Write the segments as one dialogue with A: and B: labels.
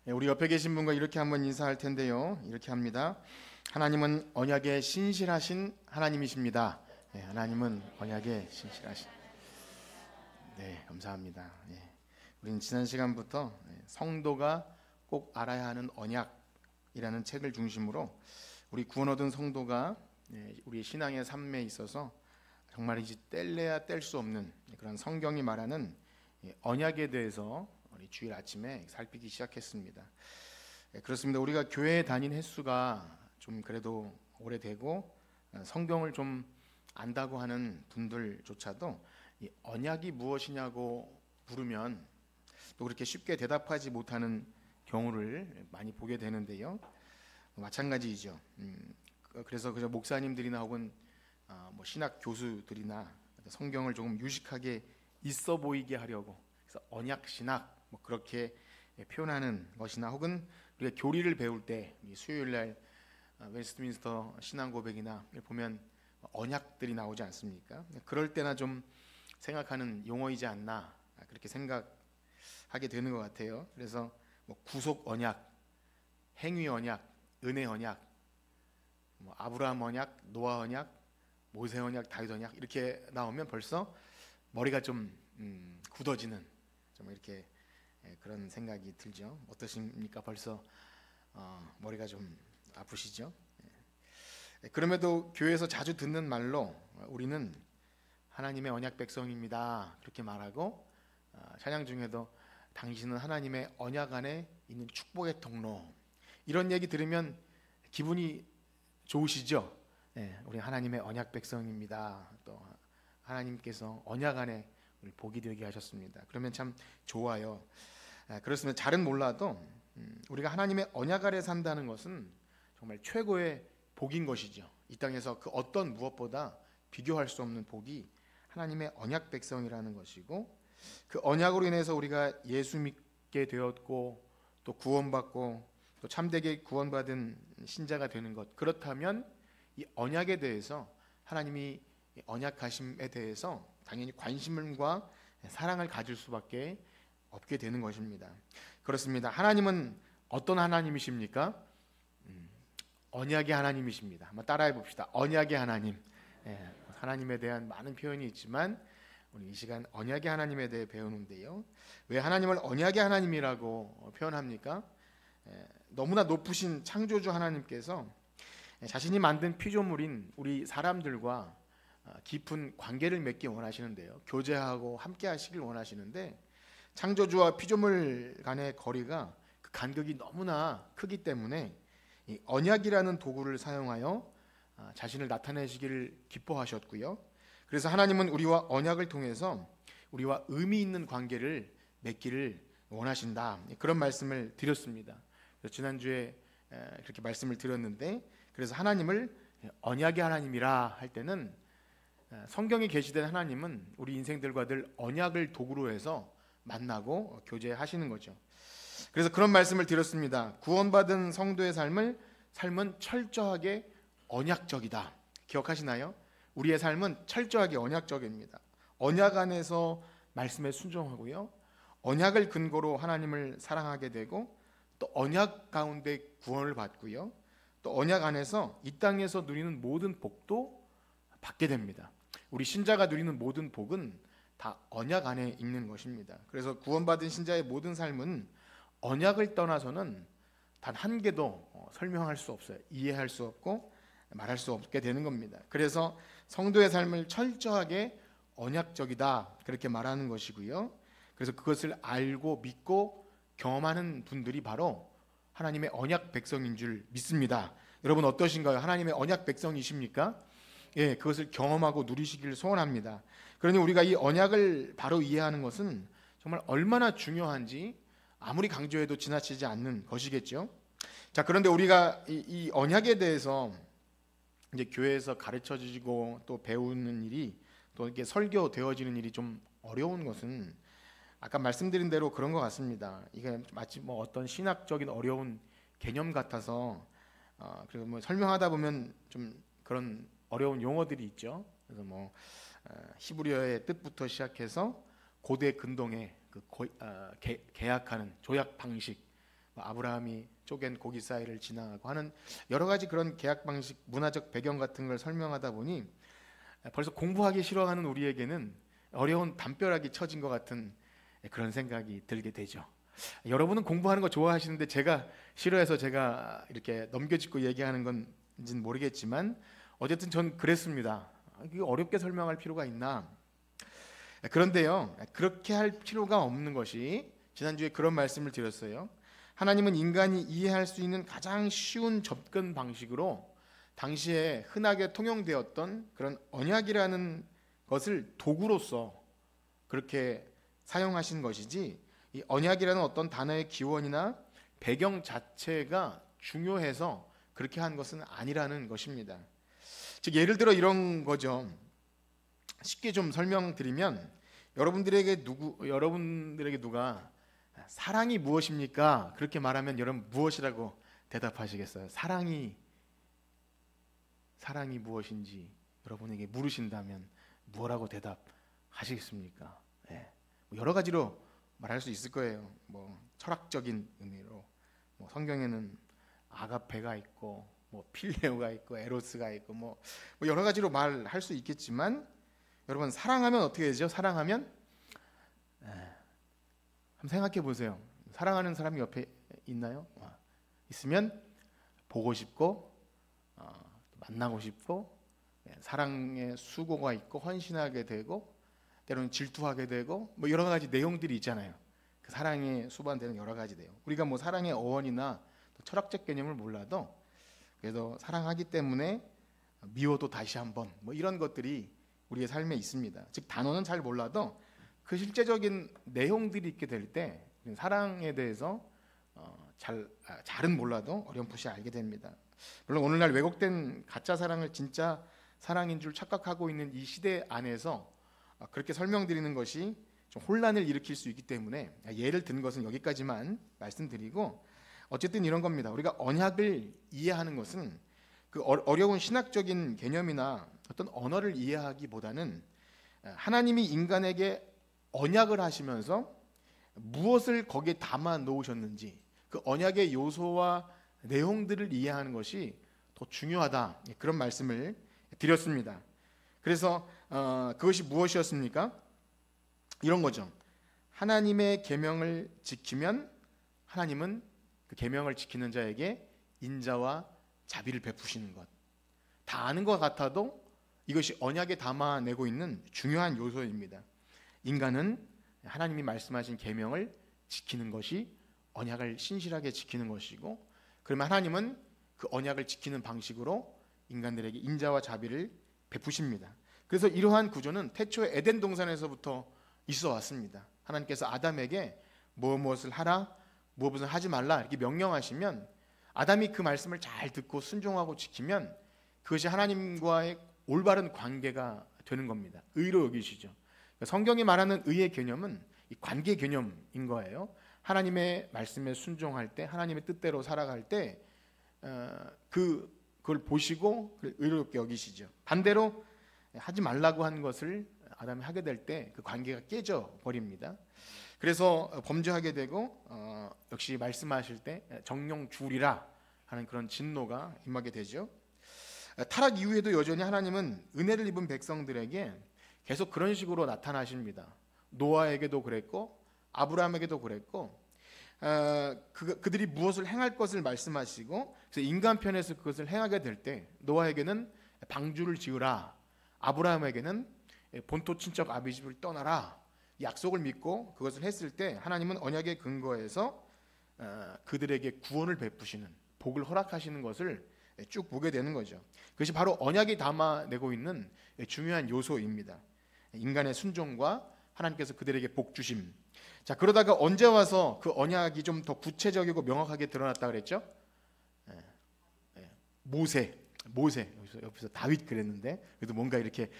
A: 우리 옆에 계신 분과 이렇게 한번 인사할 텐데요. 이렇게 합니다. 하나님은 언약에 신실하신 하나님이십니다. 하나님은 언약에 신실하신. 네, 감사합니다. 우리는 지난 시간부터 성도가 꼭 알아야 하는 언약이라는 책을 중심으로 우리 구원 얻은 성도가 우리의 신앙의 삶에 있어서 정말 이제 뗄래야 뗄 수 없는 그런 성경이 말하는 언약에 대해서 우리 주일 아침에 살피기 시작했습니다. 그렇습니다. 우리가 교회에 다닌 횟수가 좀 그래도 오래되고 성경을 좀 안다고 하는 분들조차도 이 언약이 무엇이냐고 물으면 또 그렇게 쉽게 대답하지 못하는 경우를 많이 보게 되는데요. 마찬가지이죠. 그래서 그저 목사님들이나 혹은 신학 교수들이나 성경을 조금 유식하게 있어 보이게 하려고 그래서 언약 신학 그렇게 표현하는 것이나 혹은 우리가 교리를 배울 때 수요일 날 웨스트민스터 신앙 고백이나 보면 언약들이 나오지 않습니까? 그럴 때나 좀 생각하는 용어이지 않나 그렇게 생각하게 되는 것 같아요. 그래서 구속 언약, 행위 언약, 은혜 언약, 아브라함 언약, 노아 언약, 모세 언약, 다윗 언약 이렇게 나오면 벌써 머리가 좀 굳어지는 좀 이렇게 그런 생각이 들죠. 어떠십니까? 벌써 머리가 좀 아프시죠? 그럼에도 교회에서 자주 듣는 말로 우리는 하나님의 언약 백성입니다. 그렇게 말하고 찬양 중에도 당신은 하나님의 언약 안에 있는 축복의 통로 이런 얘기 들으면 기분이 좋으시죠? 우리 하나님의 언약 백성입니다. 또 하나님께서 언약 안에 우리 복이 되게 하셨습니다. 그러면 참 좋아요. 그렇습니다. 잘은 몰라도 우리가 하나님의 언약 아래 산다는 것은 정말 최고의 복인 것이죠. 이 땅에서 그 어떤 무엇보다 비교할 수 없는 복이 하나님의 언약 백성이라는 것이고 그 언약으로 인해서 우리가 예수 믿게 되었고 또 구원받고 또 참되게 구원받은 신자가 되는 것. 그렇다면 이 언약에 대해서 하나님이 언약하심에 대해서 당연히 관심과 사랑을 가질 수밖에 없게 되는 것입니다. 그렇습니다. 하나님은 어떤 하나님이십니까? 언약의 하나님이십니다. 한번 따라해 봅시다. 언약의 하나님. 하나님에 대한 많은 표현이 있지만 우리 이 시간 언약의 하나님에 대해 배우는데요. 왜 하나님을 언약의 하나님이라고 표현합니까? 너무나 높으신 창조주 하나님께서 자신이 만든 피조물인 우리 사람들과 깊은 관계를 맺기 원하시는데요. 교제하고 함께 하시길 원하시는데 창조주와 피조물 간의 거리가 그 간격이 너무나 크기 때문에 이 언약이라는 도구를 사용하여 자신을 나타내시기를 기뻐하셨고요. 그래서 하나님은 우리와 언약을 통해서 우리와 의미 있는 관계를 맺기를 원하신다. 그런 말씀을 드렸습니다. 지난주에 그렇게 말씀을 드렸는데 그래서 하나님을 언약의 하나님이라 할 때는 성경에 계시된 하나님은 우리 인생들과 늘 언약을 도구로 해서 만나고 교제하시는 거죠. 그래서 그런 말씀을 드렸습니다. 구원받은 성도의 삶은 철저하게 언약적이다. 기억하시나요? 우리의 삶은 철저하게 언약적입니다. 언약 안에서 말씀에 순종하고요. 언약을 근거로 하나님을 사랑하게 되고 또 언약 가운데 구원을 받고요. 또 언약 안에서 이 땅에서 누리는 모든 복도 받게 됩니다. 우리 신자가 누리는 모든 복은 다 언약 안에 있는 것입니다. 그래서 구원받은 신자의 모든 삶은 언약을 떠나서는 단 한 개도 설명할 수 없어요. 이해할 수 없고 말할 수 없게 되는 겁니다. 그래서 성도의 삶을 철저하게 언약적이다 그렇게 말하는 것이고요. 그래서 그것을 알고 믿고 경험하는 분들이 바로 하나님의 언약 백성인 줄 믿습니다. 여러분 어떠신가요? 하나님의 언약 백성이십니까? 그것을 경험하고 누리시기를 소원합니다. 그러니 우리가 이 언약을 바로 이해하는 것은 정말 얼마나 중요한지 아무리 강조해도 지나치지 않는 것이겠죠. 자, 그런데 우리가 이 언약에 대해서 이제 교회에서 가르쳐 주시고 또 배우는 일이 또 이렇게 설교되어지는 일이 좀 어려운 것은 아까 말씀드린 대로 그런 것 같습니다. 이게 마치 어떤 신학적인 어려운 개념 같아서 그리고 설명하다 보면 좀 그런 어려운 용어들이 있죠. 그래서 히브리어의 뜻부터 시작해서 고대 근동의 그 계약하는 조약 방식 아브라함이 쪼갠 고기 사이를 지나가고 하는 여러 가지 그런 계약 방식, 문화적 배경 같은 걸 설명하다 보니 벌써 공부하기 싫어하는 우리에게는 어려운 담벼락이 쳐진 것 같은 그런 생각이 들게 되죠. 여러분은 공부하는 거 좋아하시는데 제가 싫어해서 제가 이렇게 넘겨짚고 얘기하는 건지는 모르겠지만 어쨌든 전 그랬습니다. 이게 어렵게 설명할 필요가 있나? 그런데요, 그렇게 할 필요가 없는 것이, 지난주에 그런 말씀을 드렸어요. 하나님은 인간이 이해할 수 있는 가장 쉬운 접근 방식으로 당시에 흔하게 통용되었던 그런 언약이라는 것을 도구로서 그렇게 사용하신 것이지, 이 언약이라는 어떤 단어의 기원이나 배경 자체가 중요해서 그렇게 한 것은 아니라는 것입니다. 즉 예를 들어 이런 거죠. 쉽게 좀 설명드리면, 여러분들에게 누가 사랑이 무엇입니까? 그렇게 말하면 여러분 무엇이라고 대답하시겠어요? 사랑이 무엇인지 여러분에게 물으신다면 뭐라고 대답하시겠습니까? 여러 가지로 말할 수 있을 거예요. 철학적인 의미로, 성경에는 아가페가 있고, 필레오가 있고, 에로스가 있고, 여러 가지로 말할 수 있겠지만, 여러분 사랑하면 어떻게 되죠? 사랑하면 한번 생각해 보세요. 사랑하는 사람이 옆에 있나요? 있으면 보고 싶고, 만나고 싶고, 사랑의 수고가 있고 헌신하게 되고, 때로는 질투하게 되고, 여러 가지 내용들이 있잖아요. 그 사랑에 수반되는 여러 가지 내용. 우리가 사랑의 어원이나 철학적 개념을 몰라도 그래도 사랑하기 때문에 미워도 다시 한번 이런 것들이 우리의 삶에 있습니다. 즉 단어는 잘 몰라도 그 실제적인 내용들이 있게 될 때 사랑에 대해서 잘은 몰라도 어렴풋이 알게 됩니다. 물론 오늘날 왜곡된 가짜 사랑을 진짜 사랑인 줄 착각하고 있는 이 시대 안에서 그렇게 설명드리는 것이 좀 혼란을 일으킬 수 있기 때문에 예를 든 것은 여기까지만 말씀드리고, 어쨌든 이런 겁니다. 우리가 언약을 이해하는 것은 그 어려운 신학적인 개념이나 어떤 언어를 이해하기보다는 하나님이 인간에게 언약을 하시면서 무엇을 거기에 담아 놓으셨는지 그 언약의 요소와 내용들을 이해하는 것이 더 중요하다, 그런 말씀을 드렸습니다. 그래서 그것이 무엇이었습니까? 이런 거죠. 하나님의 계명을 지키면 하나님은 그 계명을 지키는 자에게 인자와 자비를 베푸시는 것. 다 아는 것 같아도 이것이 언약에 담아내고 있는 중요한 요소입니다. 인간은 하나님이 말씀하신 계명을 지키는 것이 언약을 신실하게 지키는 것이고, 그러면 하나님은 그 언약을 지키는 방식으로 인간들에게 인자와 자비를 베푸십니다. 그래서 이러한 구조는 태초의 에덴 동산에서부터 있어 왔습니다. 하나님께서 아담에게 무엇을 하라, 무엇을 하지 말라 이렇게 명령하시면 아담이 그 말씀을 잘 듣고 순종하고 지키면 그것이 하나님과의 올바른 관계가 되는 겁니다. 의로 여기시죠. 성경이 말하는 의의 개념은 이 관계 개념인 거예요. 하나님의 말씀에 순종할 때, 하나님의 뜻대로 살아갈 때 그걸 보시고 의롭게 여기시죠. 반대로 하지 말라고 한 것을 아담이 하게 될 때 그 관계가 깨져 버립니다. 그래서 범죄하게 되고 역시 말씀하실 때 정령줄이라 하는 그런 진노가 임하게 되죠. 타락 이후에도 여전히 하나님은 은혜를 입은 백성들에게 계속 그런 식으로 나타나십니다. 노아에게도 그랬고 아브라함에게도 그랬고, 그들이 무엇을 행할 것을 말씀하시고, 그래서 인간 편에서 그것을 행하게 될 때 노아에게는 방주를 지으라, 아브라함에게는 본토 친척 아비 집을 떠나라, 약속을 믿고 그것을 했을 때 하나님은 언약의 근거에서 그들에게 구원을 베푸시는, 복을 허락하시는 것을 쭉 보게 되는 거죠. 그것이 바로 언약이 담아내고 있는 중요한 요소입니다. 인간의 순종과 하나님께서 그들에게 복 주심. 자, 그러다가 언제 와서 그 언약이 좀 더 구체적이고 명확하게 드러났다 그랬죠? 모세 옆에서 다윗 그랬는데, 그래도 뭔가 이렇게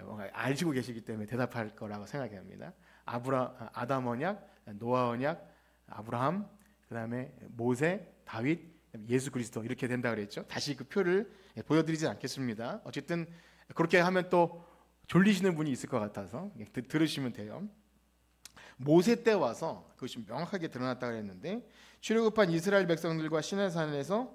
A: 뭔가 알시고 계시기 때문에 대답할 거라고 생각합니다. 아담 언약, 노아 언약, 아브라함, 그다음에 모세, 다윗, 예수 그리스도 이렇게 된다 그랬죠. 다시 그 표를 보여드리지 않겠습니다. 어쨌든 그렇게 하면 또 졸리시는 분이 있을 것 같아서 들으시면 돼요. 모세 때 와서 그것이 명확하게 드러났다고 했는데, 출애굽한 이스라엘 백성들과 시내산에서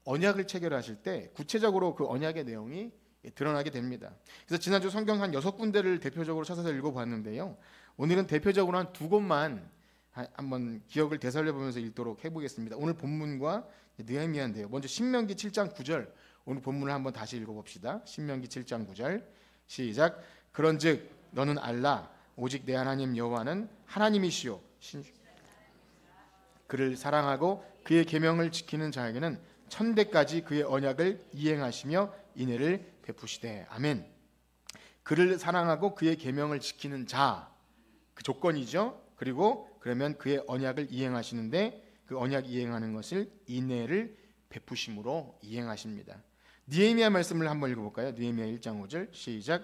A: 언약을 체결하실 때 구체적으로 그 언약의 내용이 드러나게 됩니다. 그래서 지난주 성경 한 6군데를 대표적으로 찾아서 읽어봤는데요, 오늘은 대표적으로 한 2곳만 한번 기억을 되살려보면서 읽도록 해보겠습니다. 오늘 본문과 느헤미야인데요, 먼저 신명기 7장 9절, 오늘 본문을 한번 다시 읽어봅시다. 신명기 7장 9절 시작. 그런즉 너는 알라, 오직 내 하나님 여호와는 하나님이시요 그를 사랑하고 그의 계명을 지키는 자에게는 천대까지 그의 언약을 이행하시며 인애를 베푸시되. 아멘. 그를 사랑하고 그의 계명을 지키는 자, 그 조건이죠. 그리고 그러면 그의 언약을 이행하시는데, 그 언약 이행하는 것을 인애를 베푸심으로 이행하십니다. 느헤미야 말씀을 한번 읽어볼까요? 느헤미야 1장 5절 시작.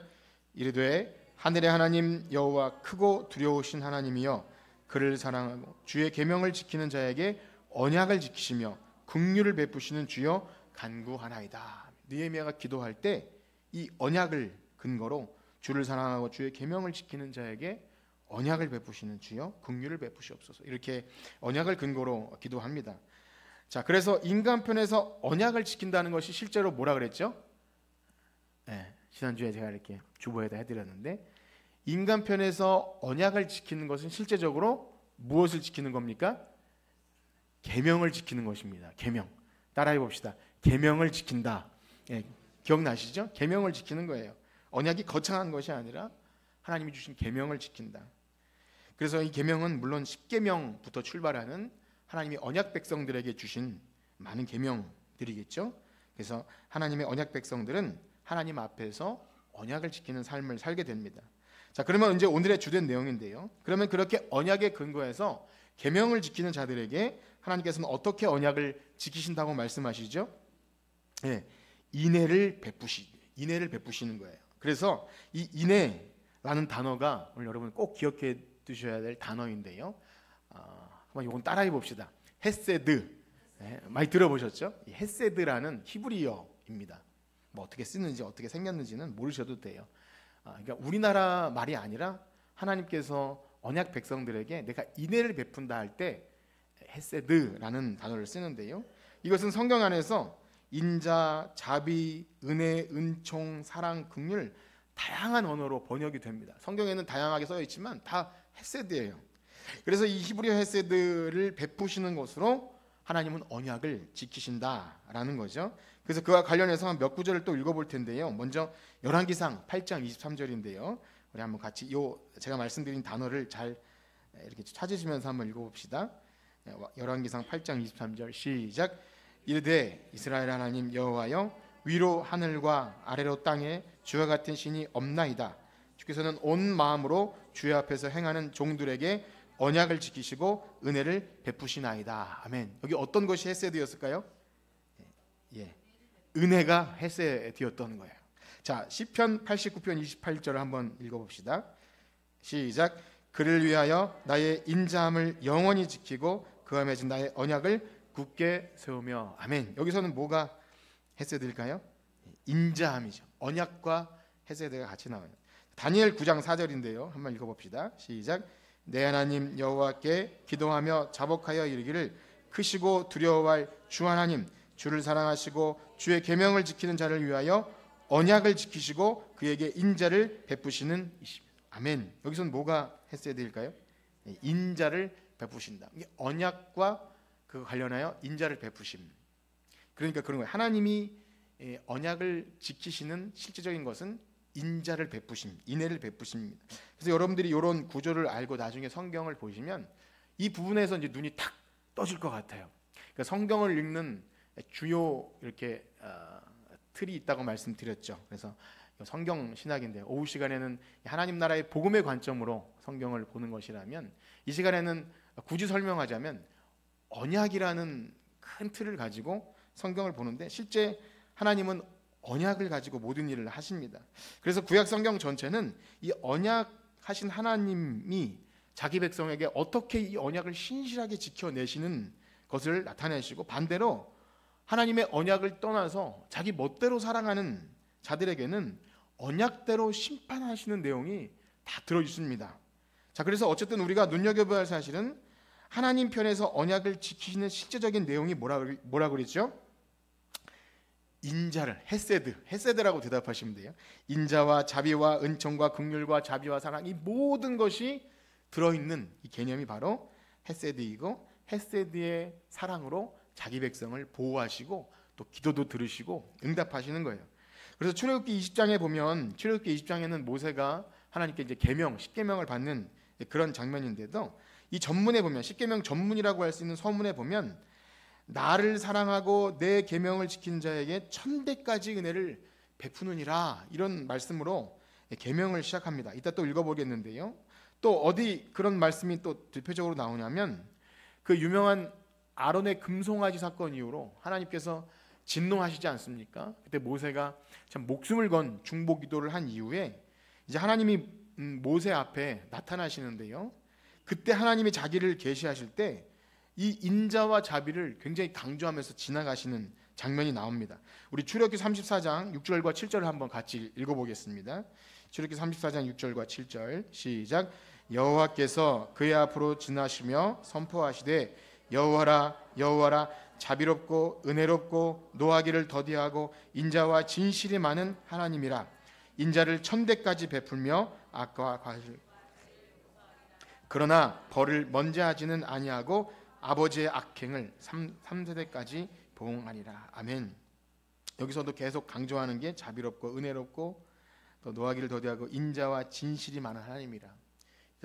A: 이르되 하늘의 하나님 여호와 크고 두려우신 하나님이여, 그를 사랑하고 주의 계명을 지키는 자에게 언약을 지키시며 긍휼을 베푸시는 주여 간구하나이다. 느헤미야가 기도할 때 이 언약을 근거로 주를 사랑하고 주의 계명을 지키는 자에게 언약을 베푸시는 주여 긍휼을 베푸시옵소서, 이렇게 언약을 근거로 기도합니다. 자, 그래서 인간 편에서 언약을 지킨다는 것이 실제로 뭐라 그랬죠? 네, 지난주에 제가 이렇게 주보에다 해드렸는데, 인간 편에서 언약을 지키는 것은 실제적으로 무엇을 지키는 겁니까? 계명을 지키는 것입니다. 계명. 따라해 봅시다. 계명을 지킨다. 예, 기억나시죠? 계명을 지키는 거예요. 언약이 거창한 것이 아니라 하나님이 주신 계명을 지킨다. 그래서 이 계명은 물론 10계명부터 출발하는 하나님이 언약 백성들에게 주신 많은 계명들이겠죠. 그래서 하나님의 언약 백성들은 하나님 앞에서 언약을 지키는 삶을 살게 됩니다. 자, 그러면 이제 오늘의 주된 내용인데요, 그러면 그렇게 언약에 근거해서 계명을 지키는 자들에게 하나님께서는 어떻게 언약을 지키신다고 말씀하시죠? 네, 인애를 베푸시는 거예요. 그래서 이 인애라는 단어가 오늘 여러분 꼭 기억해 두셔야 될 단어인데요, 한번 이건 따라해 봅시다. 헤세드. 네, 많이 들어보셨죠? 이 헤세드라는 히브리어입니다. 뭐 어떻게 쓰는지 어떻게 생겼는지는 모르셔도 돼요. 그러니까 우리나라 말이 아니라 하나님께서 언약 백성들에게 내가 인애를 베푼다 할 때 헤세드라는 단어를 쓰는데요, 이것은 성경 안에서 인자, 자비, 은혜, 은총, 사랑, 긍휼 다양한 언어로 번역이 됩니다. 성경에는 다양하게 써 있지만 다 헤세드예요. 그래서 이 히브리어 헤세드를 베푸시는 것으로 하나님은 언약을 지키신다라는 거죠. 그래서 그와 관련해서 한 몇 구절을 또 읽어볼 텐데요, 먼저 열왕기상 8장 23절인데요 우리 한번 같이 제가 말씀드린 단어를 잘 이렇게 찾으시면서 한번 읽어봅시다. 열왕기상 8장 23절 시작. 이르되 이스라엘 하나님 여호와여, 위로 하늘과 아래로 땅에 주와 같은 신이 없나이다. 주께서는 온 마음으로 주의 앞에서 행하는 종들에게 언약을 지키시고 은혜를 베푸시나이다. 아멘. 여기 어떤 것이 헤세드였을까요? 예, 은혜가 헤세드였던 거예요. 자, 시편 89편 28절을 한번 읽어봅시다. 시작. 그를 위하여 나의 인자함을 영원히 지키고 그와 맺은 나의 언약을 굳게 세우며. 아멘. 여기서는 뭐가 헤세드일까요? 인자함이죠. 언약과 헤세드가 같이 나와요. 다니엘 9장 4절인데요 한번 읽어봅시다. 시작. 내 하나님 여호와께 기도하며 자복하여 이르기를, 크시고 두려워할 주 하나님, 주를 사랑하시고 주의 계명을 지키는 자를 위하여 언약을 지키시고 그에게 인자를 베푸시는 이십니다. 아멘. 여기서는 뭐가 헤세드일까요? 인자를 베푸신다. 이게 언약과 그 관련하여 인자를 베푸심. 그러니까 그런 거예요. 하나님이 언약을 지키시는 실제적인 것은 인자를 베푸심, 인애를 베푸심입니다. 그래서 여러분들이 이런 구조를 알고 나중에 성경을 보시면 이 부분에서 이제 눈이 탁 떠질 것 같아요. 그러니까 성경을 읽는 주요 이렇게 틀이 있다고 말씀드렸죠. 그래서 성경 신학인데 오후 시간에는 하나님 나라의 복음의 관점으로 성경을 보는 것이라면, 이 시간에는 굳이 설명하자면 언약이라는 큰 틀을 가지고 성경을 보는데, 실제 하나님은 언약을 가지고 모든 일을 하십니다. 그래서 구약 성경 전체는 이 언약하신 하나님이 자기 백성에게 어떻게 이 언약을 신실하게 지켜내시는 것을 나타내시고, 반대로 하나님의 언약을 떠나서 자기 멋대로 살아가는 자들에게는 언약대로 심판하시는 내용이 다 들어있습니다. 자, 그래서 어쨌든 우리가 눈여겨봐야 할 사실은 하나님 편에서 언약을 지키시는 실제적인 내용이 뭐라 그랬죠? 인자를, 헤세드라고 대답하시면 돼요. 인자와 자비와 은총과 긍휼과 자비와 사랑, 이 모든 것이 들어있는 이 개념이 바로 헤세드이고, 헤세드의 사랑으로 자기 백성을 보호하시고 또 기도도 들으시고 응답하시는 거예요. 그래서 출애굽기 20장에 보면, 출애굽기 20장에는 모세가 하나님께 이제 계명, 십계명을 받는 그런 장면인데도, 이 전문에 보면, 십계명 전문이라고 할 수 있는 서문에 보면, 나를 사랑하고 내 계명을 지킨 자에게 1000배까지 은혜를 베푸느니라, 이런 말씀으로 계명을 시작합니다. 이따 또 읽어보겠는데요. 또 어디 그런 말씀이 또 대표적으로 나오냐면, 그 유명한 아론의 금송아지 사건 이후로 하나님께서 진노하시지 않습니까? 그때 모세가 참 목숨을 건 중보 기도를 한 이후에 이제 하나님이 모세 앞에 나타나시는데요. 그때 하나님이 자기를 계시하실 때 이 인자와 자비를 굉장히 강조하면서 지나가시는 장면이 나옵니다. 우리 출애굽기 34장 6절과 7절을 한번 같이 읽어보겠습니다. 출애굽기 34장 6절과 7절 시작. 여호와께서 그의 앞으로 지나시며 선포하시되 여호와라 여호와라 자비롭고 은혜롭고 노하기를 더디하고 인자와 진실이 많은 하나님이라. 인자를 1000대까지 베풀며 악과 과실 그러나 벌을 먼저하지는 아니하고 아버지의 악행을 3세대까지 보응하리라. 아멘. 여기서도 계속 강조하는 게 자비롭고 은혜롭고 또 노하기를 더디하고 인자와 진실이 많은 하나님이라.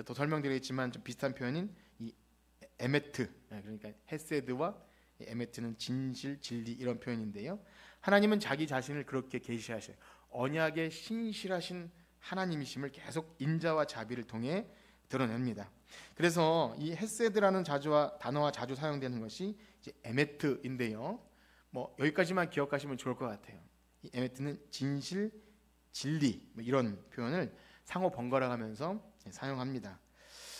A: 더 설명드리겠지만 좀 비슷한 표현인 이 에메트, 그러니까 헤세드와 에메트는 진실, 진리, 이런 표현인데요. 하나님은 자기 자신을 그렇게 계시하셔요. 언약의 신실하신 하나님이심을 계속 인자와 자비를 통해 드러냅니다. 그래서 이 헤세드라는 단어와 자주 사용되는 것이 이제 에메트인데요. 뭐 여기까지만 기억하시면 좋을 것 같아요. 이 에메트는 진실, 진리, 뭐 이런 표현을 상호 번갈아가면서 사용합니다.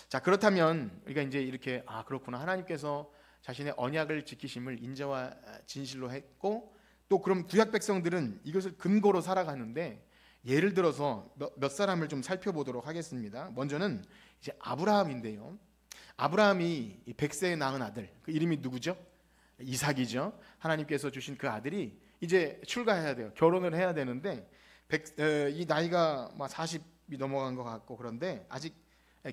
A: 자, 그렇다면 우리가 이제 이렇게 그렇구나, 하나님께서 자신의 언약을 지키심을 인자와 진실로 했고, 또 그럼 구약 백성들은 이것을 근거로 살아가는데, 예를 들어서 몇 사람을 좀 살펴보도록 하겠습니다. 먼저는 이제 아브라함인데요. 아브라함이 100세에 낳은 아들, 그 이름이 누구죠? 이삭이죠. 하나님께서 주신 그 아들이 이제 출가해야 돼요. 결혼을 해야 되는데 이 나이가 40이 넘어간 것 같고, 그런데 아직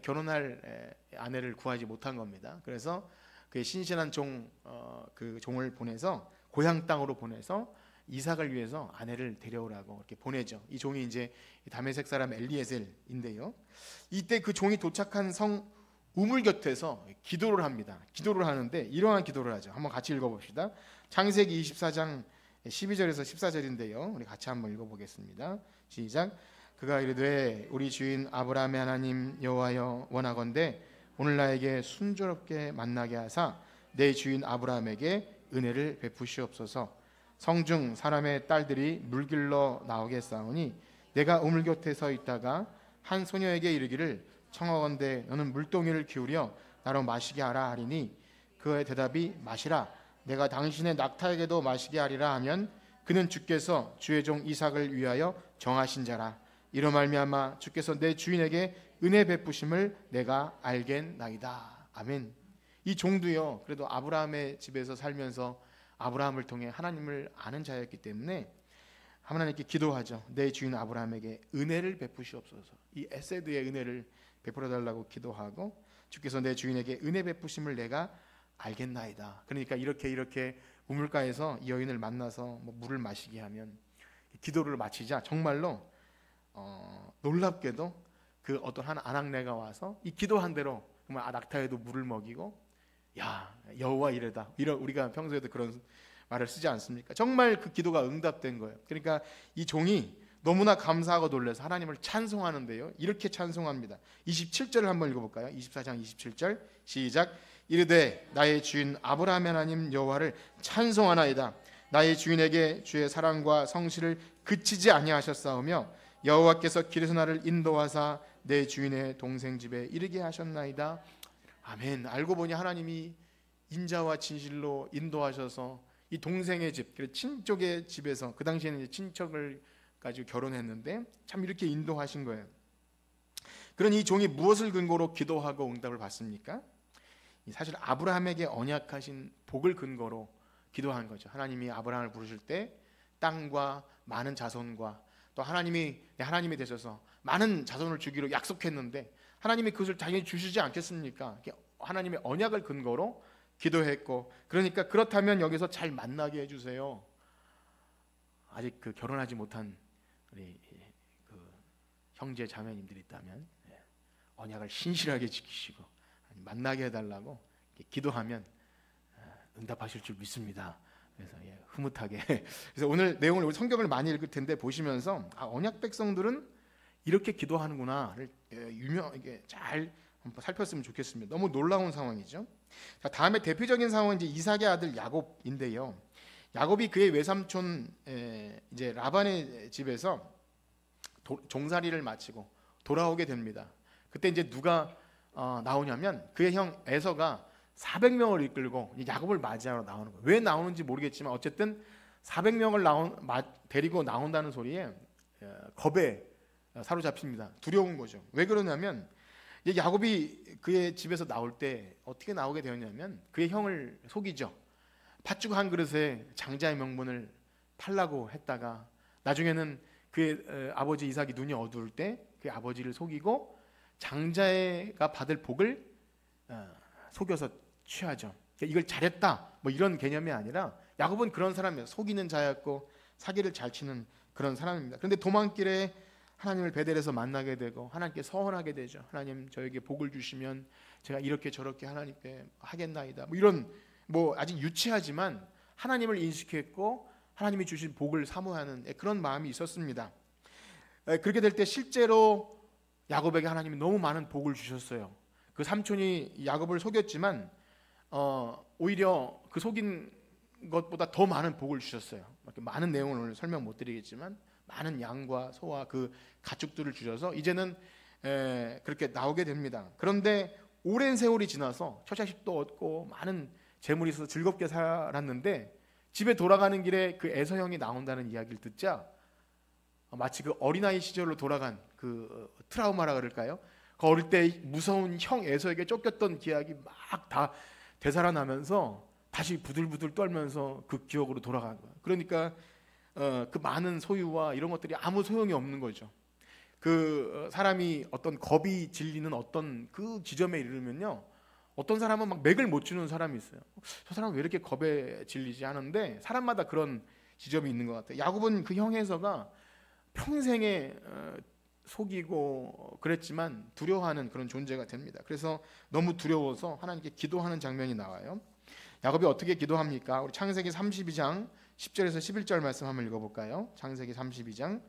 A: 결혼할 아내를 구하지 못한 겁니다. 그래서 그 신실한 그 종을 보내서 고향 땅으로 보내서 이삭을 위해서 아내를 데려오라고 이렇게 보내죠. 이 종이 이제 다메섹 사람 엘리에셀인데요. 이때 그 종이 도착한 성 우물 곁에서 기도를 합니다. 기도를 하는데 이러한 기도를 하죠. 한번 같이 읽어봅시다. 창세기 24장 12절에서 14절인데요. 우리 같이 한번 읽어보겠습니다. 시작. 그가 이르되 우리 주인 아브라함의 하나님 여호와여 원하건대 오늘 나에게 순조롭게 만나게 하사 내 주인 아브라함에게 은혜를 베푸시옵소서. 성중 사람의 딸들이 물길로 나오겠사오니 내가 우물 곁에 서 있다가 한 소녀에게 이르기를 청하건대 너는 물동이를 기울여 나로 마시게 하라 하리니 그의 대답이 마시라 내가 당신의 낙타에게도 마시게 하리라 하면 그는 주께서 주의 종 이삭을 위하여 정하신 자라. 이로 말미암아 주께서 내 주인에게 은혜 베푸심을 내가 알겠나이다. 아멘. 이 종도요, 그래도 아브라함의 집에서 살면서 아브라함을 통해 하나님을 아는 자였기 때문에 하나님께 기도하죠. 내 주인 아브라함에게 은혜를 베푸시옵소서. 이 에세드의 은혜를 베풀어 달라고 기도하고, 주께서 내 주인에게 은혜 베푸심을 내가 알겠나이다. 그러니까 이렇게 우물가에서 이 여인을 만나서 물을 마시게 하면 기도를 마치자 정말로 놀랍게도 그 어떤 한 아낙네가 와서 이 기도한 대로 정말 낙타에도 물을 먹이고, 야 여호와 이래다, 우리가 평소에도 그런 말을 쓰지 않습니까? 정말 그 기도가 응답된 거예요. 그러니까 이 종이 너무나 감사하고 놀라서 하나님을 찬송하는데요, 이렇게 찬송합니다. 27절을 한번 읽어볼까요? 24장 27절 시작. 이르되 나의 주인 아브라함의 하나님 여호와를 찬송하나이다. 나의 주인에게 주의 사랑과 성실을 그치지 아니하셨사오며 여호와께서 길에서 나를 인도하사 내 주인의 동생 집에 이르게 하셨나이다. 아멘. 알고 보니 하나님이 인자와 진실로 인도하셔서 이 동생의 집, 친족의 집에서, 그 당시에는 이제 친척을 가지고 결혼했는데 참 이렇게 인도하신 거예요. 그런 이 종이 무엇을 근거로 기도하고 응답을 받습니까? 사실 아브라함에게 언약하신 복을 근거로 기도한 거죠. 하나님이 아브라함을 부르실 때 땅과 많은 자손과 또 하나님이 내 하나님이 되셔서 많은 자손을 주기로 약속했는데 하나님이 그것을 당연히 주시지 않겠습니까? 하나님의 언약을 근거로 기도했고, 그러니까 그렇다면 여기서 잘 만나게 해주세요. 아직 결혼하지 못한 우리 형제 자매님들이 있다면 언약을 신실하게 지키시고 만나게 해달라고 기도하면 응답하실 줄 믿습니다. 그래서 흐뭇하게 그래서 오늘 내용을 우리 성경을 많이 읽을 텐데 보시면서 언약 백성들은 이렇게 기도하는구나를 유명하게 잘 한번 살폈으면 좋겠습니다. 너무 놀라운 상황이죠. 자, 다음에 대표적인 상황은 이제 이삭의 아들 야곱인데요. 야곱이 그의 외삼촌 이제 라반의 집에서 종살이를 마치고 돌아오게 됩니다. 그때 이제 누가 나오냐면 그의 형 에서가 400명을 이끌고 야곱을 맞이하러 나오는 거예요. 왜 나오는지 모르겠지만 어쨌든 400명을 데리고 나온다는 소리에 겁에 사로잡힙니다. 두려운 거죠. 왜 그러냐면 야곱이 그의 집에서 나올 때 어떻게 나오게 되었냐면 그의 형을 속이죠. 팥죽 한 그릇에 장자의 명분을 팔라고 했다가 나중에는 그의 아버지 이삭이 눈이 어두울 때 그의 아버지를 속이고 장자가 받을 복을 속여서 취하죠. 이걸 잘했다 뭐 이런 개념이 아니라 야곱은 그런 사람이에요. 속이는 자였고 사기를 잘 치는 그런 사람입니다. 그런데 도망길에 하나님을 베델에서 만나게 되고 하나님께 서원하게 되죠. 하나님 저에게 복을 주시면 제가 이렇게 저렇게 하나님께 하겠나이다. 뭐 이런 아직 유치하지만 하나님을 인식했고 하나님이 주신 복을 사모하는 그런 마음이 있었습니다. 그렇게 될 때 실제로 야곱에게 하나님이 너무 많은 복을 주셨어요. 그 삼촌이 야곱을 속였지만 오히려 그 속인 것보다 더 많은 복을 주셨어요. 많은 내용을 오늘 설명 못 드리겠지만 많은 양과 소와 그 가축들을 주셔서 이제는 그렇게 나오게 됩니다. 그런데 오랜 세월이 지나서 처자식도 얻고 많은 재물이 있어서 즐겁게 살았는데 집에 돌아가는 길에 그 에서 형이 나온다는 이야기를 듣자 마치 그 어린아이 시절로 돌아간 그 트라우마라 그럴까요? 그 어릴 때 무서운 형 에서에게 쫓겼던 기억이 막 다 되살아나면서 다시 부들부들 떨면서 그 기억으로 돌아간 거예요. 그러니까 그 많은 소유와 이런 것들이 아무 소용이 없는 거죠. 그 사람이 어떤 겁이 질리는 어떤 그 지점에 이르면요, 어떤 사람은 막 맥을 못 추는 사람이 있어요. 저 사람은 왜 이렇게 겁에 질리지 하는데 사람마다 그런 지점이 있는 것 같아요. 야곱은 그 형 에서가 평생에 속이고 그랬지만 두려워하는 그런 존재가 됩니다. 그래서 너무 두려워서 하나님께 기도하는 장면이 나와요. 야곱이 어떻게 기도합니까? 우리 창세기 32장 10절에서 11절 말씀 한번 읽어볼까요? 창세기 32장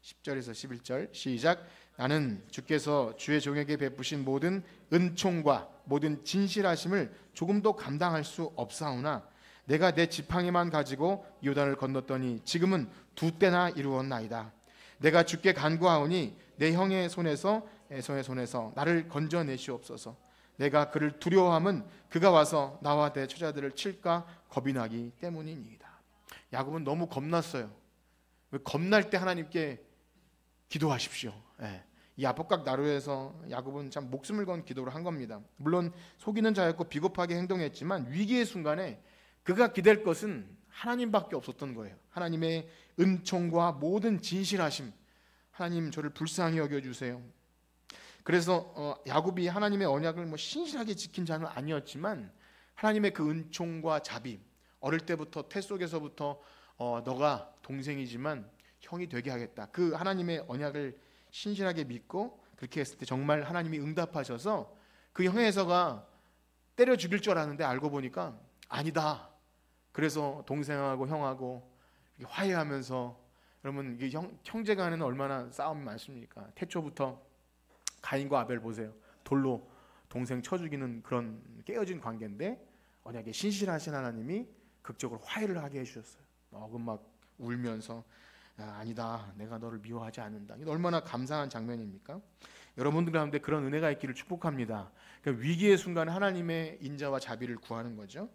A: 10절에서 11절 시작. 나는 주께서 주의 종에게 베푸신 모든 은총과 모든 진실하심을 조금도 감당할 수 없사오나 내가 내 지팡이만 가지고 요단을 건넜더니 지금은 2때나 이루었나이다. 내가 주께 간구하오니 내 형의 손에서 에서의 손에서 나를 건져내시옵소서. 내가 그를 두려워함은 그가 와서 나와 내 처자들을 칠까 겁이 나기 때문이니이다. 야곱은 너무 겁났어요. 겁날 때 하나님께 기도하십시오. 이 아포각 나루에서 야곱은 참 목숨을 건 기도를 한 겁니다. 물론 속이는 자였고 비겁하게 행동했지만 위기의 순간에 그가 기댈 것은 하나님밖에 없었던 거예요. 하나님의 은총과 모든 진실하심, 하나님 저를 불쌍히 여겨주세요. 그래서 야곱이 하나님의 언약을 신실하게 지킨 자는 아니었지만 하나님의 그 은총과 자비, 어릴 때부터 태 속에서부터 너가 동생이지만 형이 되게 하겠다. 그 하나님의 언약을 신실하게 믿고 그렇게 했을 때 정말 하나님이 응답하셔서 그 형 에서가 때려 죽일 줄 알았는데 알고 보니까 아니다. 그래서 동생하고 형하고 화해하면서, 여러분 이게 형제 간에는 얼마나 싸움이 많습니까? 태초부터 가인과 아벨 보세요. 돌로 동생 쳐 죽이는 그런 깨어진 관계인데 언약에 신실하신 하나님이 극적으로 화해를 하게 해주셨어요. 막 울면서 아니다, 내가 너를 미워하지 않는다. 얼마나 감사한 장면입니까? 여러분들 가운데 그런 은혜가 있기를 축복합니다. 그러니까 위기의 순간에 하나님의 인자와 자비를 구하는 거죠.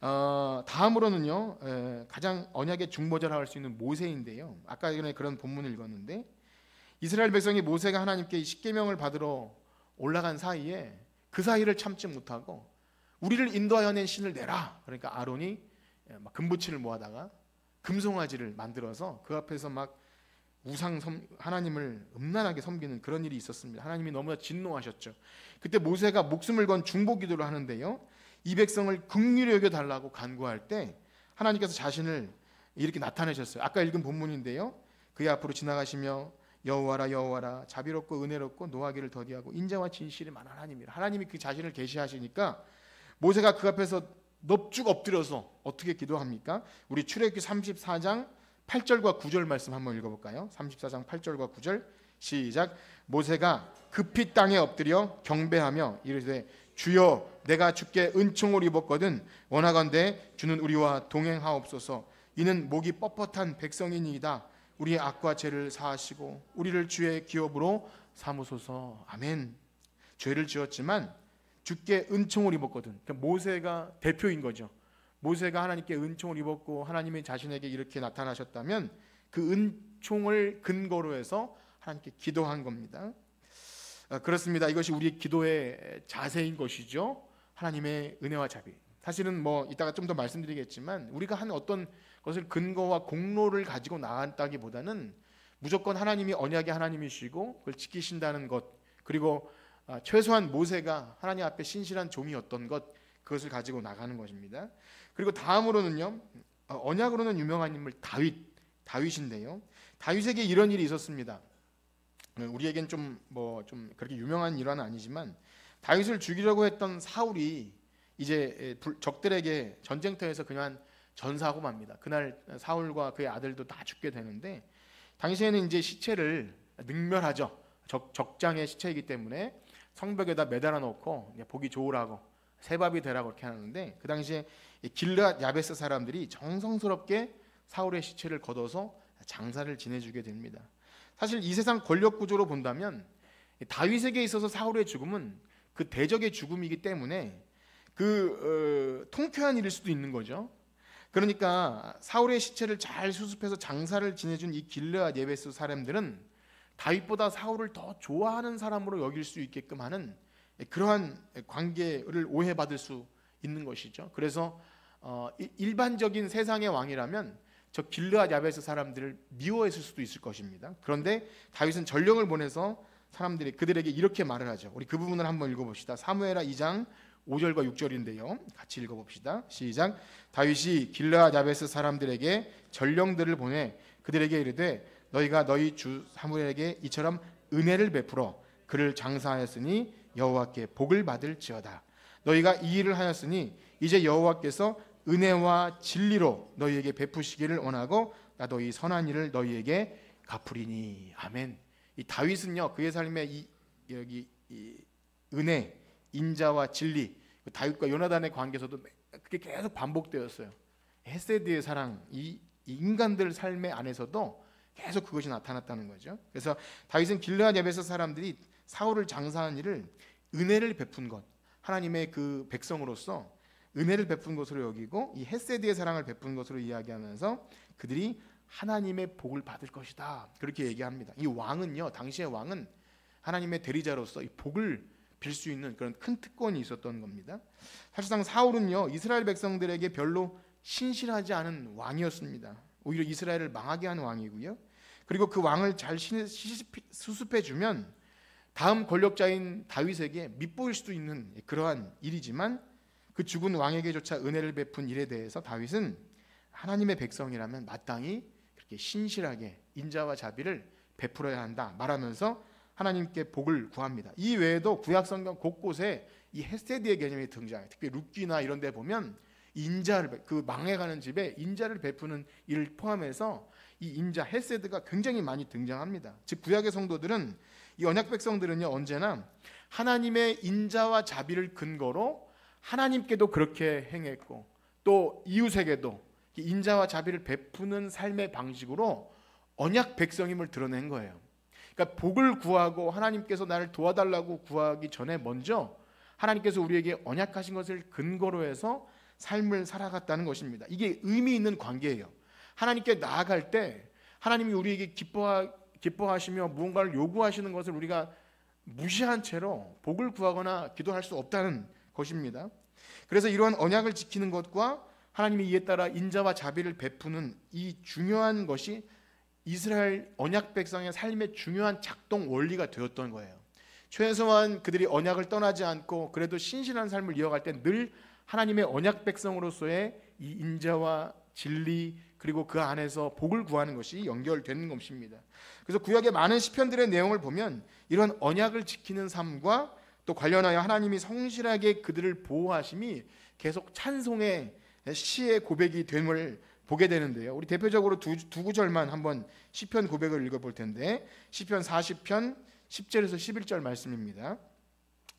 A: 다음으로는요, 가장 언약의 중보자라 할 수 있는 모세인데요. 아까 전에 그런 본문을 읽었는데 이스라엘 백성이 모세가 하나님께 십계명을 받으러 올라간 사이에 그 사이를 참지 못하고 우리를 인도하여 낸 신을 내라. 그러니까 아론이 막 금붙이를 모아다가 금송아지를 만들어서 그 앞에서 막 하나님을 음란하게 섬기는 그런 일이 있었습니다. 하나님이 너무나 진노하셨죠. 그때 모세가 목숨을 건 중보기도를 하는데요, 이 백성을 긍휼히 여겨 달라고 간구할 때 하나님께서 자신을 이렇게 나타내셨어요. 아까 읽은 본문인데요, 그의 앞으로 지나가시며 여호와라 여호와라 자비롭고 은혜롭고 노하기를 더디하고 인자와 진실이 많은 하나님이라. 하나님이 그 자신을 계시하시니까 모세가 그 앞에서 넙죽 엎드려서 어떻게 기도합니까? 우리 출애굽기 34장 8절과 9절 말씀 한번 읽어볼까요? 34장 8절과 9절 시작. 모세가 급히 땅에 엎드려 경배하며 이르되 주여 내가 주께 은총을 입었거든 원하건대 주는 우리와 동행하옵소서. 이는 목이 뻣뻣한 백성이니이다. 우리의 악과 죄를 사하시고 우리를 주의 기업으로 삼으소서. 아멘. 죄를 지었지만 주께 은총을 입었거든. 그러니까 모세가 대표인 거죠. 모세가 하나님께 은총을 입었고 하나님이 자신에게 이렇게 나타나셨다면 그 은총을 근거로 해서 하나님께 기도한 겁니다. 그렇습니다. 이것이 우리 기도의 자세인 것이죠. 하나님의 은혜와 자비. 사실은 이따가 좀 더 말씀드리겠지만 우리가 한 어떤 것을 근거와 공로를 가지고 나간다기보다는 무조건 하나님이 언약의 하나님이시고 그걸 지키신다는 것, 그리고 최소한 모세가 하나님 앞에 신실한 종이었던 것, 그것을 가지고 나가는 것입니다. 그리고 다음으로는요, 언약으로는 유명한 인물 다윗인데요. 다윗에게 이런 일이 있었습니다. 우리에겐 좀 그렇게 유명한 일화는 아니지만 다윗을 죽이려고 했던 사울이 이제 적들에게 전쟁터에서 그냥 전사하고 맙니다. 그날 사울과 그의 아들도 다 죽게 되는데 당시에는 이제 시체를 능멸하죠. 적장의 시체이기 때문에 성벽에다 매달아 놓고 보기 좋으라고 새밥이 되라고 그렇게 하는데, 그 당시에 길르앗 야베스 사람들이 정성스럽게 사울의 시체를 걷어서 장사를 지내주게 됩니다. 사실 이 세상 권력 구조로 본다면 다윗에게 있어서 사울의 죽음은 그 대적의 죽음이기 때문에 통쾌한 일일 수도 있는 거죠. 그러니까 사울의 시체를 잘 수습해서 장사를 지내준 이 길르앗 야베스 사람들은 다윗보다 사울을 더 좋아하는 사람으로 여길 수 있게끔 하는 그러한 관계를 오해받을 수 있는 것이죠. 그래서 일반적인 세상의 왕이라면 저 길르앗 야베스 사람들을 미워했을 수도 있을 것입니다. 그런데 다윗은 전령을 보내서 그들에게 이렇게 말을 하죠. 우리 그 부분을 한번 읽어봅시다. 사무엘하 2장 5절과 6절인데요. 같이 읽어봅시다. 시작. 다윗이 길르앗 야베스 사람들에게 전령들을 보내 그들에게 이르되 너희가 너희 주 사무엘에게 이처럼 은혜를 베풀어 그를 장사하였으니 여호와께 복을 받을지어다. 너희가 이 일을 하였으니 이제 여호와께서 은혜와 진리로 너희에게 베푸시기를 원하고 나도 이 선한 일을 너희에게 갚으리니. 아멘. 이 다윗은요, 그의 삶에 이 은혜, 인자와 진리, 다윗과 요나단의 관계에서도 그게 계속 반복되었어요. 헤세드의 사랑, 이 인간들 삶의 안에서도 계속 그것이 나타났다는 거죠. 그래서 다윗은 길르앗 야베스 사람들이 사울을 장사한 일을 은혜를 베푼 것, 하나님의 그 백성으로서 은혜를 베푼 것으로 여기고 이 헤세드의 사랑을 베푼 것으로 이야기하면서 그들이 하나님의 복을 받을 것이다, 그렇게 얘기합니다. 이 왕은요, 당시의 왕은 하나님의 대리자로서 이 복을 빌 수 있는 그런 큰 특권이 있었던 겁니다. 사실상 사울은요, 이스라엘 백성들에게 별로 신실하지 않은 왕이었습니다. 오히려 이스라엘을 망하게 한 왕이고요. 그리고 그 왕을 잘 수습해 주면 다음 권력자인 다윗에게 밉보일 수도 있는 그러한 일이지만 그 죽은 왕에게조차 은혜를 베푼 일에 대해서 다윗은 하나님의 백성이라면 마땅히 그렇게 신실하게 인자와 자비를 베풀어야 한다 말하면서 하나님께 복을 구합니다. 이 외에도 구약성경 곳곳에 이 헤세드의 개념이 등장해요. 특히 룻기나 이런 데 보면 인자를, 그 망해가는 집에 인자를 베푸는 일을 포함해서 이 인자, 헤세드가 굉장히 많이 등장합니다. 즉 구약의 성도들은, 이 언약 백성들은요, 언제나 하나님의 인자와 자비를 근거로 하나님께도 그렇게 행했고 또 이웃에게도 인자와 자비를 베푸는 삶의 방식으로 언약 백성임을 드러낸 거예요. 그러니까 복을 구하고 하나님께서 나를 도와달라고 구하기 전에 먼저 하나님께서 우리에게 언약하신 것을 근거로 해서 삶을 살아갔다는 것입니다. 이게 의미 있는 관계예요. 하나님께 나아갈 때 하나님이 우리에게 기뻐하시며 무언가를 요구하시는 것을 우리가 무시한 채로 복을 구하거나 기도할 수 없다는 것입니다. 그래서 이러한 언약을 지키는 것과 하나님이 이에 따라 인자와 자비를 베푸는 이 중요한 것이 이스라엘 언약 백성의 삶의 중요한 작동 원리가 되었던 거예요. 최소한 그들이 언약을 떠나지 않고 그래도 신실한 삶을 이어갈 때 늘 하나님의 언약 백성으로서의 이 인자와 진리 그리고 그 안에서 복을 구하는 것이 연결되는 것입니다. 그래서 구약의 많은 시편들의 내용을 보면 이런 언약을 지키는 삶과 또 관련하여 하나님이 성실하게 그들을 보호하심이 계속 찬송의 시의 고백이 됨을 보게 되는데요. 우리 대표적으로 두 구절만 한번 시편 고백을 읽어볼 텐데, 시편 40편 10절에서 11절 말씀입니다.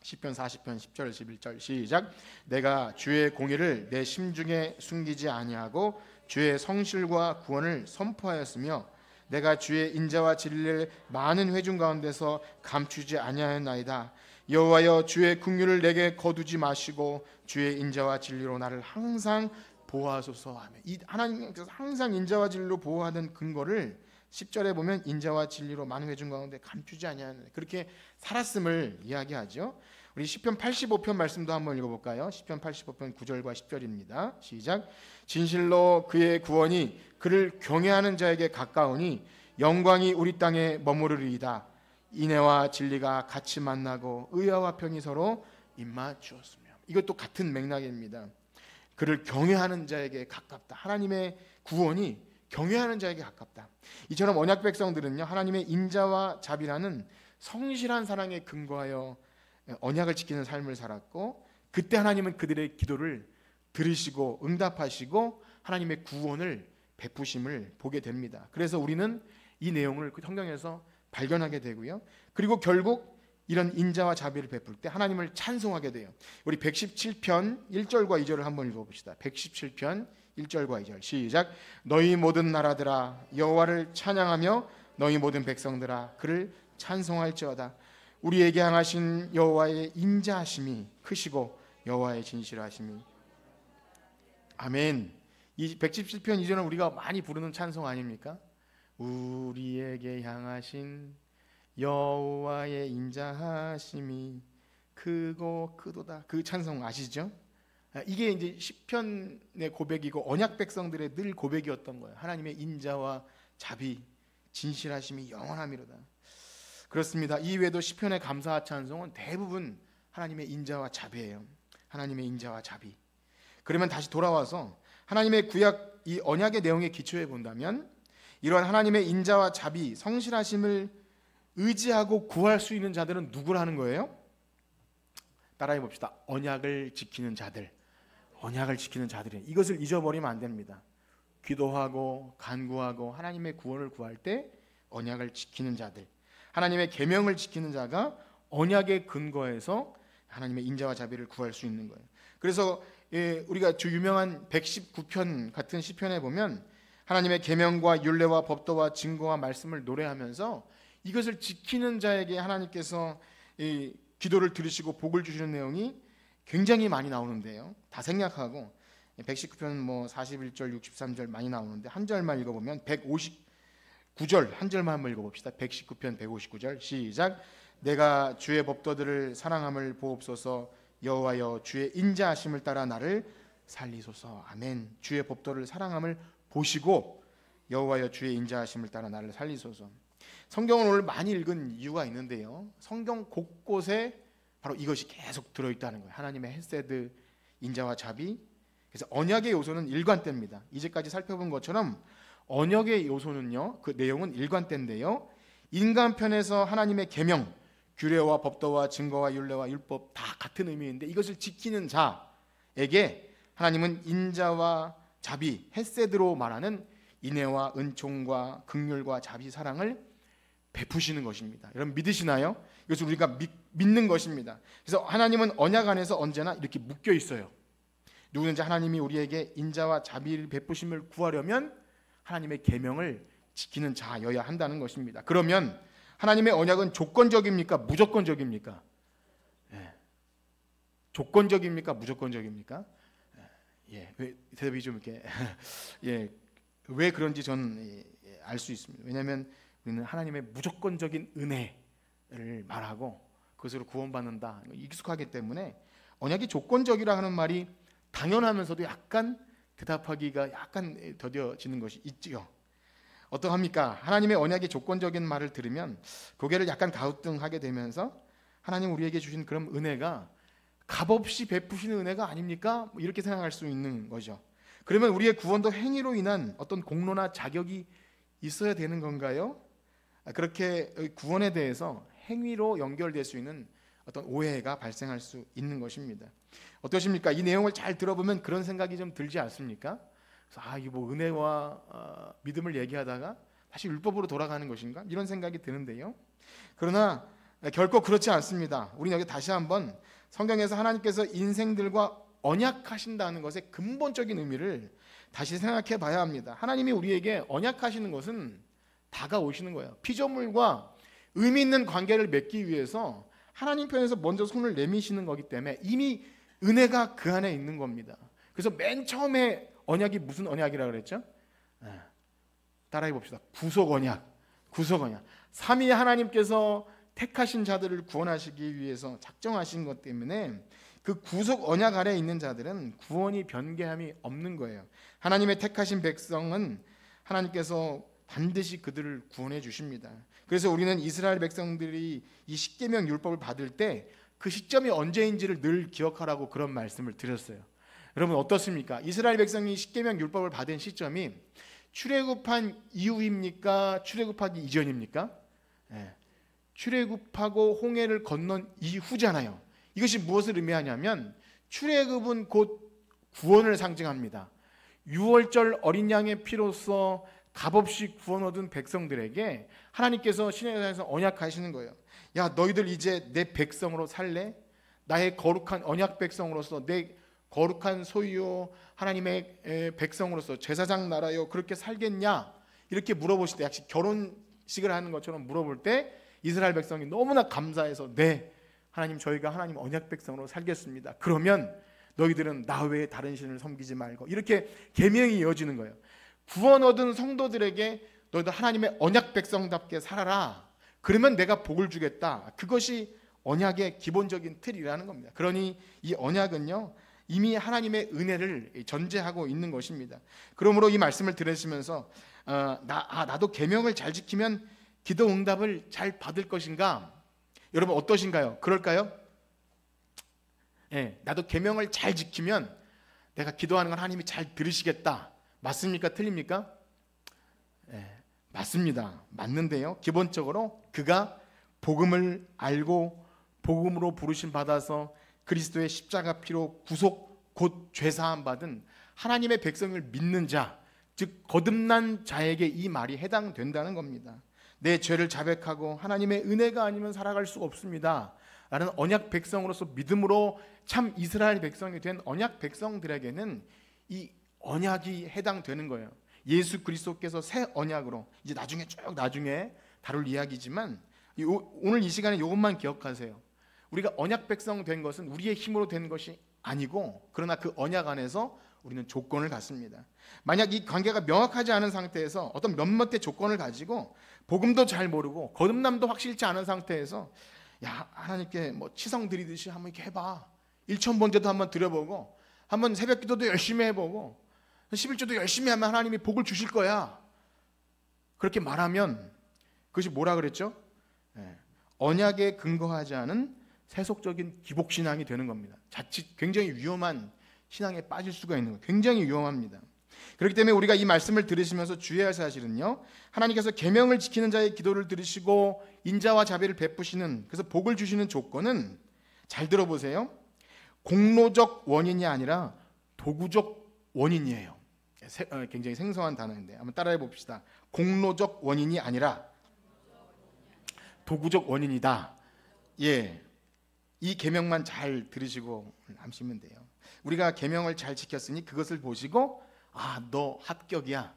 A: 시편 40편 10절 11절 시작. 내가 주의 공의를 내 심중에 숨기지 아니하고 주의 성실과 구원을 선포하였으며 내가 주의 인자와 진리를 많은 회중 가운데서 감추지 아니하였나이다. 여호와여 주의 긍휼을 내게 거두지 마시고 주의 인자와 진리로 나를 항상 보호하소서 하며, 이 하나님께서 항상 인자와 진리로 보호하는 근거를 10절에 보면 인자와 진리로 많은 회중 가운데 감추지 아니하는, 그렇게 살았음을 이야기하죠. 우리 시편 85편 말씀도 한번 읽어볼까요? 시편 85편 9절과 10절입니다. 시작. 진실로 그의 구원이 그를 경외하는 자에게 가까우니 영광이 우리 땅에 머무르리이다. 인애와 진리가 같이 만나고 의와 평이 서로 입맞추었으며. 이것도 같은 맥락입니다. 그를 경외하는 자에게 가깝다. 하나님의 구원이 경외하는 자에게 가깝다. 이처럼 언약 백성들은요, 하나님의 인자와 자비라는 성실한 사랑에 근거하여 언약을 지키는 삶을 살았고, 그때 하나님은 그들의 기도를 들으시고 응답하시고 하나님의 구원을 베푸심을 보게 됩니다. 그래서 우리는 이 내용을 성경에서 발견하게 되고요. 그리고 결국 이런 인자와 자비를 베풀 때 하나님을 찬송하게 돼요. 우리 117편 1절과 2절을 한번 읽어봅시다. 117편 1절과 2절 시작. 너희 모든 나라들아 여호와를 찬양하며 너희 모든 백성들아 그를 찬송할지어다. 우리에게 향하신 여호와의 인자하심이 크시고 여호와의 진실하심이. 아멘. 이 117편 이전은 우리가 많이 부르는 찬송 아닙니까? 우리에게 향하신 여호와의 인자하심이 크고 크도다. 그 찬송 아시죠? 이게 이제 시편의 고백이고 언약 백성들의 늘 고백이었던 거예요. 하나님의 인자와 자비, 진실하심이 영원함이로다. 그렇습니다. 이 외에도 시편의 감사 찬송은 대부분 하나님의 인자와 자비예요. 하나님의 인자와 자비. 그러면 다시 돌아와서 하나님의 구약 이 언약의 내용에 기초해 본다면 이러한 하나님의 인자와 자비, 성실하심을 의지하고 구할 수 있는 자들은 누구라는 거예요? 따라해 봅시다. 언약을 지키는 자들. 언약을 지키는 자들이. 이것을 잊어버리면 안 됩니다. 기도하고 간구하고 하나님의 구원을 구할 때 언약을 지키는 자들, 하나님의 계명을 지키는 자가 언약의 근거에서 하나님의 인자와 자비를 구할 수 있는 거예요. 그래서 우리가 주 유명한 119편 같은 시편에 보면 하나님의 계명과 율례와 법도와 증거와 말씀을 노래하면서 이것을 지키는 자에게 하나님께서 기도를 들으시고 복을 주시는 내용이 굉장히 많이 나오는데요. 다 생략하고 119편 뭐 41절 63절 많이 나오는데 한 절만 읽어보면 159절 한 절만 한번 읽어봅시다. 119편 159절 시작. 내가 주의 법도들을 사랑함을 보옵소서. 여호와여 주의 인자하심을 따라 나를 살리소서. 아멘. 주의 법도를 사랑함을 보시고 여호와여 주의 인자하심을 따라 나를 살리소서. 성경을 오늘 많이 읽은 이유가 있는데요. 성경 곳곳에 바로 이것이 계속 들어있다는 거예요. 하나님의 헤세드, 인자와 자비. 그래서 언약의 요소는 일관됩니다. 이제까지 살펴본 것처럼 언약의 요소는요, 그 내용은 일관된데요. 인간 편에서 하나님의 계명, 규례와 법도와 증거와 율례와 율법 다 같은 의미인데 이것을 지키는 자에게 하나님은 인자와 자비, 헤세드로 말하는 인애와 은총과 긍휼과 자비, 사랑을 베푸시는 것입니다. 여러분 믿으시나요? 이것을 우리가 믿는 것입니다. 그래서 하나님은 언약 안에서 언제나 이렇게 묶여 있어요. 누구든지 하나님이 우리에게 인자와 자비를 베푸심을 구하려면 하나님의 계명을 지키는 자여야 한다는 것입니다. 그러면 하나님의 언약은 조건적입니까? 무조건적입니까? 조건적입니까? 무조건적입니까? 대답이 좀 이렇게 왜 그런지 저는 알 수 있습니다. 왜냐하면 우리는 하나님의 무조건적인 은혜를 말하고 그것으로 구원받는다, 익숙하기 때문에 언약이 조건적이라 하는 말이 당연하면서도 약간 대답하기가 약간 더뎌지는 것이 있지요. 어떠합니까? 하나님의 언약이 조건적인 말을 들으면 고개를 약간 가우뚱하게 되면서 하나님 우리에게 주신 그런 은혜가 값없이 베푸시는 은혜가 아닙니까? 이렇게 생각할 수 있는 거죠. 그러면 우리의 구원도 행위로 인한 어떤 공로나 자격이 있어야 되는 건가요? 그렇게 구원에 대해서 행위로 연결될 수 있는 어떤 오해가 발생할 수 있는 것입니다. 어떠십니까? 이 내용을 잘 들어보면 그런 생각이 좀 들지 않습니까? 그래서 이게 뭐 은혜와 믿음을 얘기하다가 다시 율법으로 돌아가는 것인가? 이런 생각이 드는데요. 그러나 결코 그렇지 않습니다. 우리는 여기 다시 한번 성경에서 하나님께서 인생들과 언약하신다는 것의 근본적인 의미를 다시 생각해 봐야 합니다. 하나님이 우리에게 언약하시는 것은 다가오시는 거예요. 피조물과 의미 있는 관계를 맺기 위해서 하나님 편에서 먼저 손을 내미시는 거기 때문에 이미 은혜가 그 안에 있는 겁니다. 그래서 맨 처음에 언약이 무슨 언약이라고 그랬죠? 따라해 봅시다. 구속 언약. 구속 언약. 삼위 하나님께서 택하신 자들을 구원하시기 위해서 작정하신 것 때문에 그 구속 언약 아래에 있는 자들은 구원이 변개함이 없는 거예요. 하나님의 택하신 백성은 하나님께서 반드시 그들을 구원해 주십니다. 그래서 우리는 이스라엘 백성들이 이 십계명 율법을 받을 때 그 시점이 언제인지를 늘 기억하라고 그런 말씀을 드렸어요. 여러분 어떻습니까? 이스라엘 백성이 십계명 율법을 받은 시점이 출애굽한 이후입니까? 출애굽하기 이전입니까? 출애굽하고 홍해를 건넌 이후잖아요. 이것이 무엇을 의미하냐면 출애굽은 곧 구원을 상징합니다. 유월절 어린 양의 피로써 값없이 구원 얻은 백성들에게 하나님께서 시내산에서 언약하시는 거예요. 야, 너희들 이제 내 백성으로 살래? 나의 거룩한 언약 백성으로서 내 거룩한 소유요 하나님의 백성으로서 제사장 나라요 그렇게 살겠냐? 이렇게 물어보실 때 약간 결혼식을 하는 것처럼 물어볼 때 이스라엘 백성이 너무나 감사해서 네, 하나님 저희가 하나님 언약 백성으로 살겠습니다. 그러면 너희들은 나 외에 다른 신을 섬기지 말고 이렇게 계명이 이어지는 거예요. 구원 얻은 성도들에게 너희들 하나님의 언약 백성답게 살아라. 그러면 내가 복을 주겠다. 그것이 언약의 기본적인 틀이라는 겁니다. 그러니 이 언약은요 이미 하나님의 은혜를 전제하고 있는 것입니다. 그러므로 이 말씀을 들으시면서 나도 계명을 잘 지키면 기도 응답을 잘 받을 것인가? 여러분 어떠신가요? 그럴까요? 나도 계명을 잘 지키면 내가 기도하는 걸 하나님이 잘 들으시겠다. 맞습니까? 틀립니까? 맞습니다. 맞는데요. 기본적으로 그가 복음을 알고 복음으로 부르심 받아서 그리스도의 십자가 피로 구속 곧 죄사함 받은 하나님의 백성을 믿는 자, 즉 거듭난 자에게 이 말이 해당된다는 겁니다. 내 죄를 자백하고 하나님의 은혜가 아니면 살아갈 수 없습니다. 라는 언약 백성으로서 믿음으로 참 이스라엘 백성이 된 언약 백성들에게는 이 언약이 해당되는 거예요. 예수 그리스도께서 새 언약으로 이제 나중에 다룰 이야기지만 오늘 이 시간에 이것만 기억하세요. 우리가 언약 백성 된 것은 우리의 힘으로 된 것이 아니고 그러나 그 언약 안에서 우리는 조건을 갖습니다. 만약 이 관계가 명확하지 않은 상태에서 어떤 몇몇의 조건을 가지고 복음도 잘 모르고 거듭남도 확실치 않은 상태에서 야 하나님께 뭐 치성 드리듯이 한번 이렇게 해봐. 1,000번제도 한번 드려보고 한번 새벽기도도 열심히 해보고 11조도 열심히 하면 하나님이 복을 주실 거야. 그렇게 말하면 그것이 뭐라 그랬죠? 언약에 근거하지 않은 세속적인 기복신앙이 되는 겁니다. 자칫 굉장히 위험한 신앙에 빠질 수가 있는 거예요. 굉장히 위험합니다. 그렇기 때문에 우리가 이 말씀을 들으시면서 주의해야 할 사실은요, 하나님께서 계명을 지키는 자의 기도를 들으시고 인자와 자비를 베푸시는, 그래서 복을 주시는 조건은 잘 들어보세요. 공로적 원인이 아니라 도구적 원인이에요. 굉장히 생소한 단어인데 한번 따라해 봅시다. 공로적 원인이 아니라 도구적 원인이다. 이 계명만 잘 들으시고 하시면 돼요. 우리가 계명을 잘 지켰으니 그것을 보시고 너 합격이야.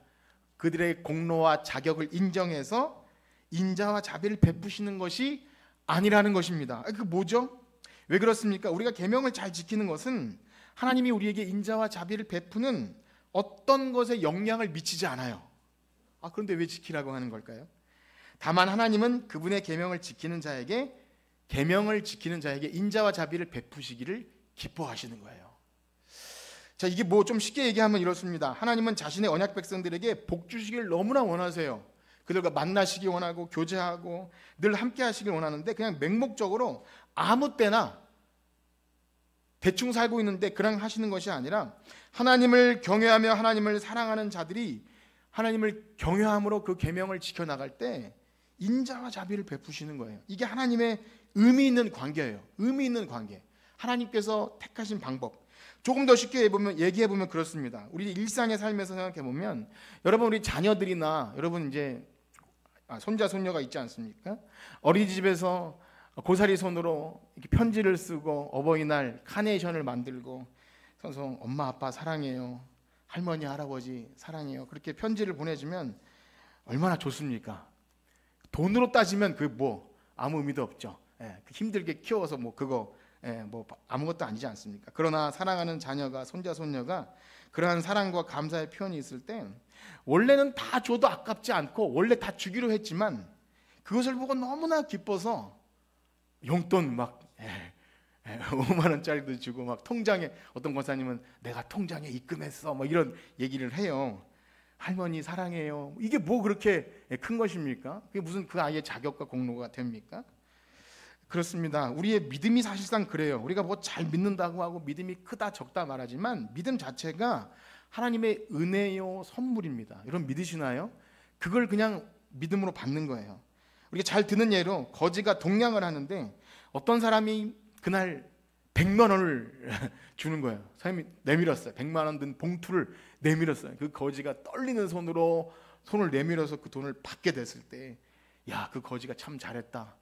A: 그들의 공로와 자격을 인정해서 인자와 자비를 베푸시는 것이 아니라는 것입니다. 그 뭐죠? 왜 그렇습니까? 우리가 계명을 잘 지키는 것은 하나님이 우리에게 인자와 자비를 베푸는 어떤 것에 영향을 미치지 않아요. 그런데 왜 지키라고 하는 걸까요? 다만 하나님은 그분의 계명을 지키는 자에게 인자와 자비를 베푸시기를 기뻐하시는 거예요. 자, 이게 뭐 좀 쉽게 얘기하면 이렇습니다. 하나님은 자신의 언약 백성들에게 복 주시기를 너무나 원하세요. 그들과 만나시기 원하고 교제하고 늘 함께 하시길 원하는데, 그냥 맹목적으로 아무 때나 대충 살고 있는데 그냥 하시는 것이 아니라, 하나님을 경외하며 하나님을 사랑하는 자들이 하나님을 경외함으로 그 계명을 지켜나갈 때 인자와 자비를 베푸시는 거예요. 이게 하나님의 의미 있는 관계예요. 의미 있는 관계. 하나님께서 택하신 방법. 조금 더 쉽게 얘기해보면 그렇습니다. 우리 일상의 삶에서 생각해보면, 여러분 우리 자녀들이나 여러분 이제 손자 손녀가 있지 않습니까? 어린이집에서 고사리 손으로 이렇게 편지를 쓰고 어버이날 카네이션을 만들고 그래서 엄마 아빠 사랑해요, 할머니 할아버지 사랑해요, 그렇게 편지를 보내주면 얼마나 좋습니까? 돈으로 따지면 그 뭐 아무 의미도 없죠. 힘들게 키워서 뭐 그거 뭐 아무것도 아니지 않습니까? 그러나 사랑하는 자녀가, 손자 손녀가 그러한 사랑과 감사의 표현이 있을 때 원래는 다 줘도 아깝지 않고 원래 다 주기로 했지만 그것을 보고 너무나 기뻐서 용돈 막 5만 원짜리도 주고, 막 통장에, 어떤 권사님은 내가 통장에 입금했어 뭐 이런 얘기를 해요. 할머니 사랑해요. 이게 뭐 그렇게 큰 것입니까? 그게 무슨 그 아이의 자격과 공로가 됩니까? 그렇습니다. 우리의 믿음이 사실상 그래요. 우리가 뭐 잘 믿는다고 하고 믿음이 크다 적다 말하지만 믿음 자체가 하나님의 은혜요 선물입니다. 여러분 믿으시나요? 그걸 그냥 믿음으로 받는 거예요. 우리가 잘 듣는 예로 거지가 동냥을 하는데 어떤 사람이 그날 100만 원을 주는 거예요. 사람이 내밀었어요. 100만 원 든 봉투를 내밀었어요. 그 거지가 떨리는 손을 내밀어서 그 돈을 받게 됐을 때, 야, 그 거지가 참 잘했다.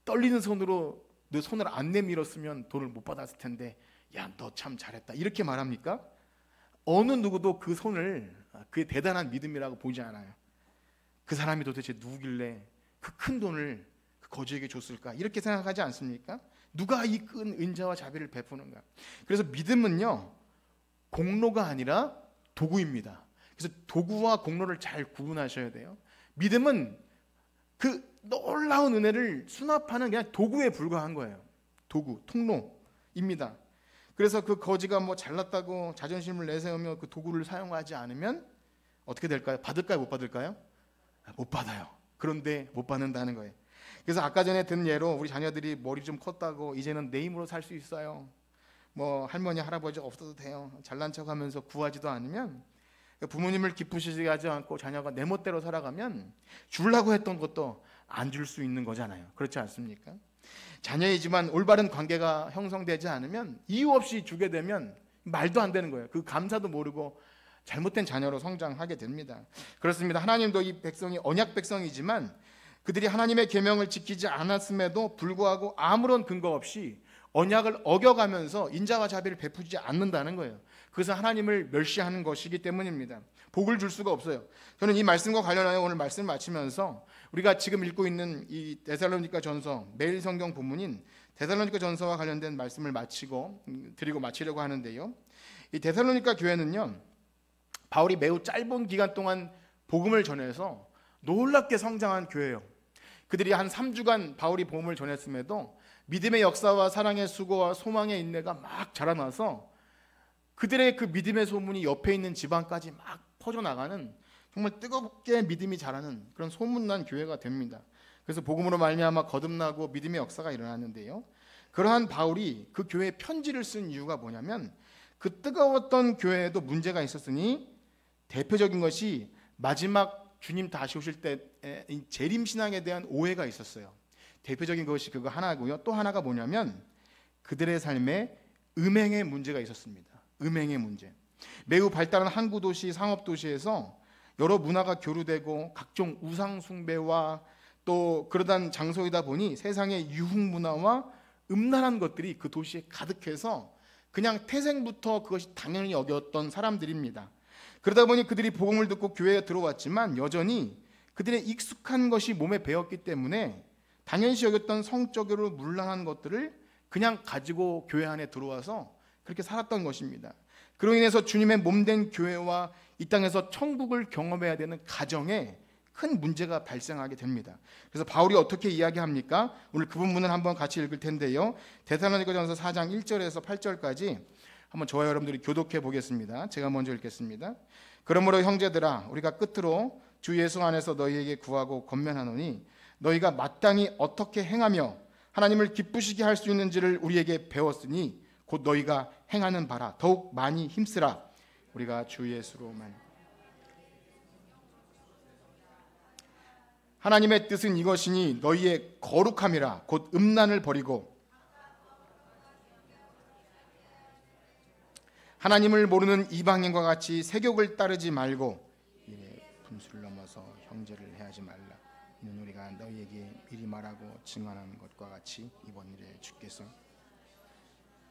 A: 떨리는 손으로 너 손을 안 내밀었으면 돈을 못 받았을 텐데, 야, 너 참 잘했다. 이렇게 말합니까? 어느 누구도 그 손을 그의 대단한 믿음이라고 보지 않아요. 그 사람이 도대체 누구길래 그 큰 돈을 그 거지에게 줬을까? 이렇게 생각하지 않습니까? 누가 이 큰 은자와 자비를 베푸는가? 그래서 믿음은요, 공로가 아니라 도구입니다. 그래서 도구와 공로를 잘 구분하셔야 돼요. 믿음은 그 놀라운 은혜를 수납하는 그냥 도구에 불과한 거예요. 도구, 통로입니다. 그래서 그 거지가 뭐 잘났다고 자존심을 내세우며 그 도구를 사용하지 않으면 어떻게 될까요? 받을까요? 못 받을까요? 못 받아요. 그런데 못 받는다는 거예요. 그래서 아까 전에 든 예로 우리 자녀들이 머리 좀 컸다고 이제는 내 힘으로 살 수 있어요, 뭐 할머니 할아버지 없어도 돼요, 잘난 척하면서 구하지도 않으면, 부모님을 기쁘시게 하지 않고 자녀가 내 멋대로 살아가면 주려고 했던 것도 안 줄 수 있는 거잖아요. 그렇지 않습니까? 자녀이지만 올바른 관계가 형성되지 않으면 이유 없이 주게 되면 말도 안 되는 거예요. 그 감사도 모르고 잘못된 자녀로 성장하게 됩니다. 그렇습니다. 하나님도 이 백성이 언약 백성이지만 그들이 하나님의 계명을 지키지 않았음에도 불구하고 아무런 근거 없이 언약을 어겨가면서 인자와 자비를 베푸지 않는다는 거예요. 그래서 하나님을 멸시하는 것이기 때문입니다. 복을 줄 수가 없어요. 저는 이 말씀과 관련하여 오늘 말씀을 마치면서 우리가 지금 읽고 있는 이 데살로니가 전서, 매일 성경 본문인 데살로니가 전서와 관련된 말씀을 드리고 마치려고 하는데요. 이 데살로니가 교회는요, 바울이 매우 짧은 기간 동안 복음을 전해서 놀랍게 성장한 교회예요. 그들이 한 3주간 바울이 복음을 전했음에도 믿음의 역사와 사랑의 수고와 소망의 인내가 막 자라나서 그들의 그 믿음의 소문이 옆에 있는 지방까지 막 퍼져나가는, 정말 뜨겁게 믿음이 자라는 그런 소문난 교회가 됩니다. 그래서 복음으로 말미암아 거듭나고 믿음의 역사가 일어났는데요, 그러한 바울이 그 교회에 편지를 쓴 이유가 뭐냐면, 그 뜨거웠던 교회에도 문제가 있었으니 대표적인 것이 마지막 주님 다시 오실 때 재림신앙에 대한 오해가 있었어요. 대표적인 것이 그거 하나고요. 또 하나가 뭐냐면 그들의 삶에 음행의 문제가 있었습니다. 음행의 문제. 매우 발달한 항구 도시, 상업 도시에서 여러 문화가 교류되고 각종 우상 숭배와 또 그러던 장소이다 보니 세상의 유흥 문화와 음란한 것들이 그 도시에 가득해서 그냥 태생부터 그것이 당연히 여겼던 사람들입니다. 그러다 보니 그들이 복음을 듣고 교회에 들어왔지만 여전히 그들의 익숙한 것이 몸에 배었기 때문에 당연시 여겼던 성적으로 문란한 것들을 그냥 가지고 교회 안에 들어와서 그렇게 살았던 것입니다. 그로 인해서 주님의 몸된 교회와 이 땅에서 천국을 경험해야 되는 가정에 큰 문제가 발생하게 됩니다. 그래서 바울이 어떻게 이야기합니까? 오늘 그 부분을 한번 같이 읽을 텐데요. 데살로니가전서 4장 1절에서 8절까지 한번 저와 여러분들이 교독해 보겠습니다. 제가 먼저 읽겠습니다. 그러므로 형제들아, 우리가 끝으로 주 예수 안에서 너희에게 구하고 권면하노니 너희가 마땅히 어떻게 행하며 하나님을 기쁘시게 할 수 있는지를 우리에게 배웠으니 곧 너희가 행하는 바라 더욱 많이 힘쓰라. 우리가 주 예수로만. 하나님의 뜻은 이것이니 너희의 거룩함이라 곧 음란을 버리고 하나님을 모르는 이방인과 같이 세욕을 따르지 말고 이에 분수를 넘어서 형제를 해하지 말라. 이는 우리가 너희에게 미리 말하고 증언하는 것과 같이 이번 일에 주께서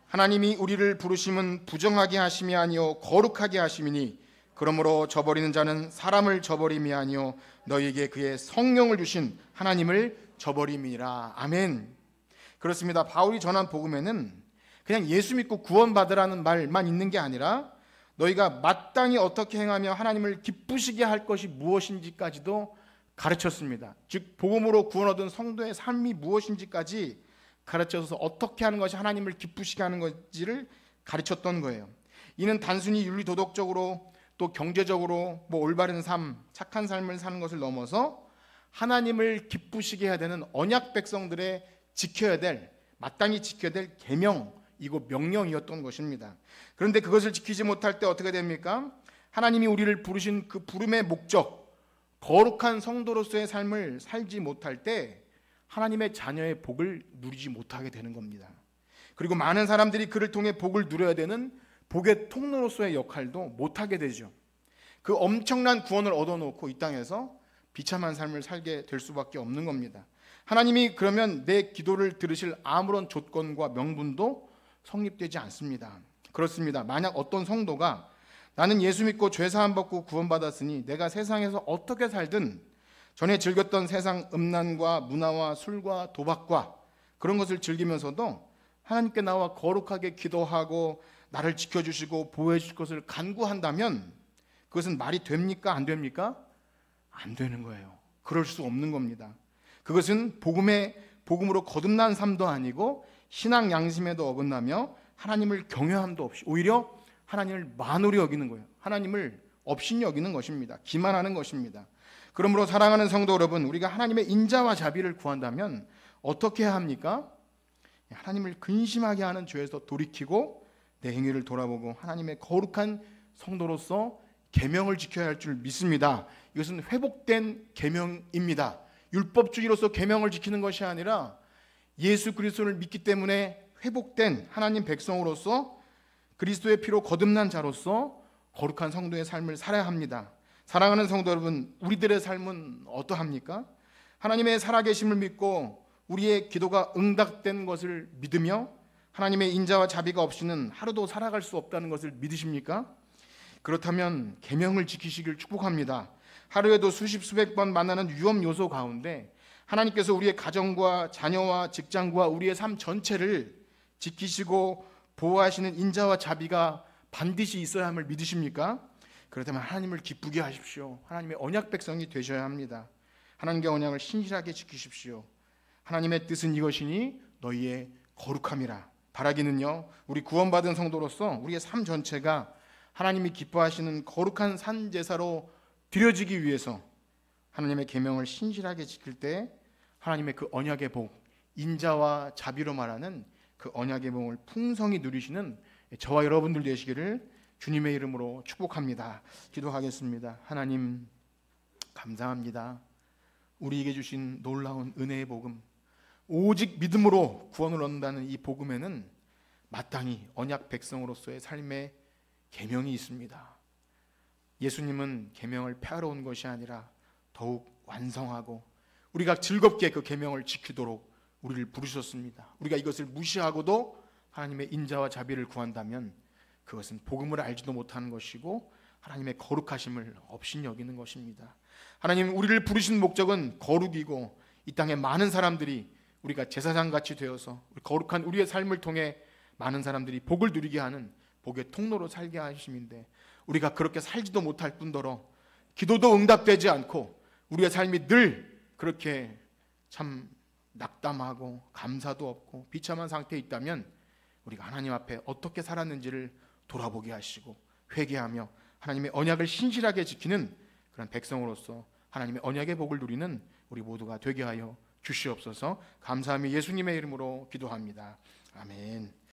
A: 하나님이 우리를 부르심은 부정하게 하심이 아니요 거룩하게 하심이니 그러므로 저버리는 자는 사람을 저버림이 아니요 너희에게 그의 성령을 주신 하나님을 저버림이라. 아멘. 그렇습니다. 바울이 전한 복음에는 그냥 예수 믿고 구원받으라는 말만 있는 게 아니라 너희가 마땅히 어떻게 행하며 하나님을 기쁘시게 할 것이 무엇인지까지도 가르쳤습니다. 즉 복음으로 구원 얻은 성도의 삶이 무엇인지까지 가르쳐서 어떻게 하는 것이 하나님을 기쁘시게 하는 것인지를 가르쳤던 거예요. 이는 단순히 윤리 도덕적으로 또 경제적으로 올바른 삶, 착한 삶을 사는 것을 넘어서 하나님을 기쁘시게 해야 되는 언약 백성들의 지켜야 될, 마땅히 지켜야 될 계명이고 명령이었던 것입니다. 그런데 그것을 지키지 못할 때 어떻게 됩니까? 하나님이 우리를 부르신 그 부름의 목적, 거룩한 성도로서의 삶을 살지 못할 때 하나님의 자녀의 복을 누리지 못하게 되는 겁니다. 그리고 많은 사람들이 그를 통해 복을 누려야 되는 복의 통로로서의 역할도 못하게 되죠. 그 엄청난 구원을 얻어놓고 이 땅에서 비참한 삶을 살게 될 수밖에 없는 겁니다. 하나님이 그러면 내 기도를 들으실 아무런 조건과 명분도 성립되지 않습니다. 그렇습니다. 만약 어떤 성도가 나는 예수 믿고 죄사함 받고 구원받았으니 내가 세상에서 어떻게 살든 전에 즐겼던 세상 음란과 문화와 술과 도박과 그런 것을 즐기면서도 하나님께 나와 거룩하게 기도하고 나를 지켜주시고 보호해 주실 것을 간구한다면 그것은 말이 됩니까? 안 됩니까? 안 되는 거예요. 그럴 수 없는 겁니다. 그것은 복음으로 거듭난 삶도 아니고 신앙 양심에도 어긋나며 하나님을 경외함도 없이 오히려 하나님을 만홀히 여기는 거예요. 하나님을 업신이 여기는 것입니다. 기만하는 것입니다. 그러므로 사랑하는 성도 여러분, 우리가 하나님의 인자와 자비를 구한다면 어떻게 해야 합니까? 하나님을 근심하게 하는 죄에서 돌이키고 내 행위를 돌아보고 하나님의 거룩한 성도로서 계명을 지켜야 할 줄 믿습니다. 이것은 회복된 계명입니다. 율법주의로서 계명을 지키는 것이 아니라 예수 그리스도를 믿기 때문에 회복된 하나님 백성으로서 그리스도의 피로 거듭난 자로서 거룩한 성도의 삶을 살아야 합니다. 사랑하는 성도 여러분, 우리들의 삶은 어떠합니까? 하나님의 살아계심을 믿고 우리의 기도가 응답된 것을 믿으며 하나님의 인자와 자비가 없이는 하루도 살아갈 수 없다는 것을 믿으십니까? 그렇다면 계명을 지키시길 축복합니다. 하루에도 수십 수백 번 만나는 위험 요소 가운데 하나님께서 우리의 가정과 자녀와 직장과 우리의 삶 전체를 지키시고 보호하시는 인자와 자비가 반드시 있어야 함을 믿으십니까? 그렇다면 하나님을 기쁘게 하십시오. 하나님의 언약 백성이 되셔야 합니다. 하나님의 언약을 신실하게 지키십시오. 하나님의 뜻은 이것이니 너희의 거룩함이라. 바라기는요, 우리 구원받은 성도로서 우리의 삶 전체가 하나님이 기뻐하시는 거룩한 산제사로 드려지기 위해서 하나님의 계명을 신실하게 지킬 때 하나님의 그 언약의 복, 인자와 자비로 말하는 그 언약의 복을 풍성히 누리시는 저와 여러분들 되시기를 주님의 이름으로 축복합니다. 기도하겠습니다. 하나님 감사합니다. 우리에게 주신 놀라운 은혜의 복음, 오직 믿음으로 구원을 얻는다는 이 복음에는 마땅히 언약 백성으로서의 삶의 계명이 있습니다. 예수님은 계명을 폐하러 온 것이 아니라 더욱 완성하고 우리가 즐겁게 그 계명을 지키도록 우리를 부르셨습니다. 우리가 이것을 무시하고도 하나님의 인자와 자비를 구한다면 그것은 복음을 알지도 못하는 것이고 하나님의 거룩하심을 업신 여기는 것입니다. 하나님, 우리를 부르신 목적은 거룩이고 이 땅에 많은 사람들이 우리가 제사장같이 되어서 거룩한 우리의 삶을 통해 많은 사람들이 복을 누리게 하는 복의 통로로 살게 하심인데 우리가 그렇게 살지도 못할 뿐더러 기도도 응답되지 않고 우리의 삶이 늘 그렇게 참 낙담하고 감사도 없고 비참한 상태에 있다면 우리가 하나님 앞에 어떻게 살았는지를 돌아보게 하시고 회개하며 하나님의 언약을 신실하게 지키는 그런 백성으로서 하나님의 언약의 복을 누리는 우리 모두가 되게 하여 주시옵소서. 감사하며 예수님의 이름으로 기도합니다. 아멘.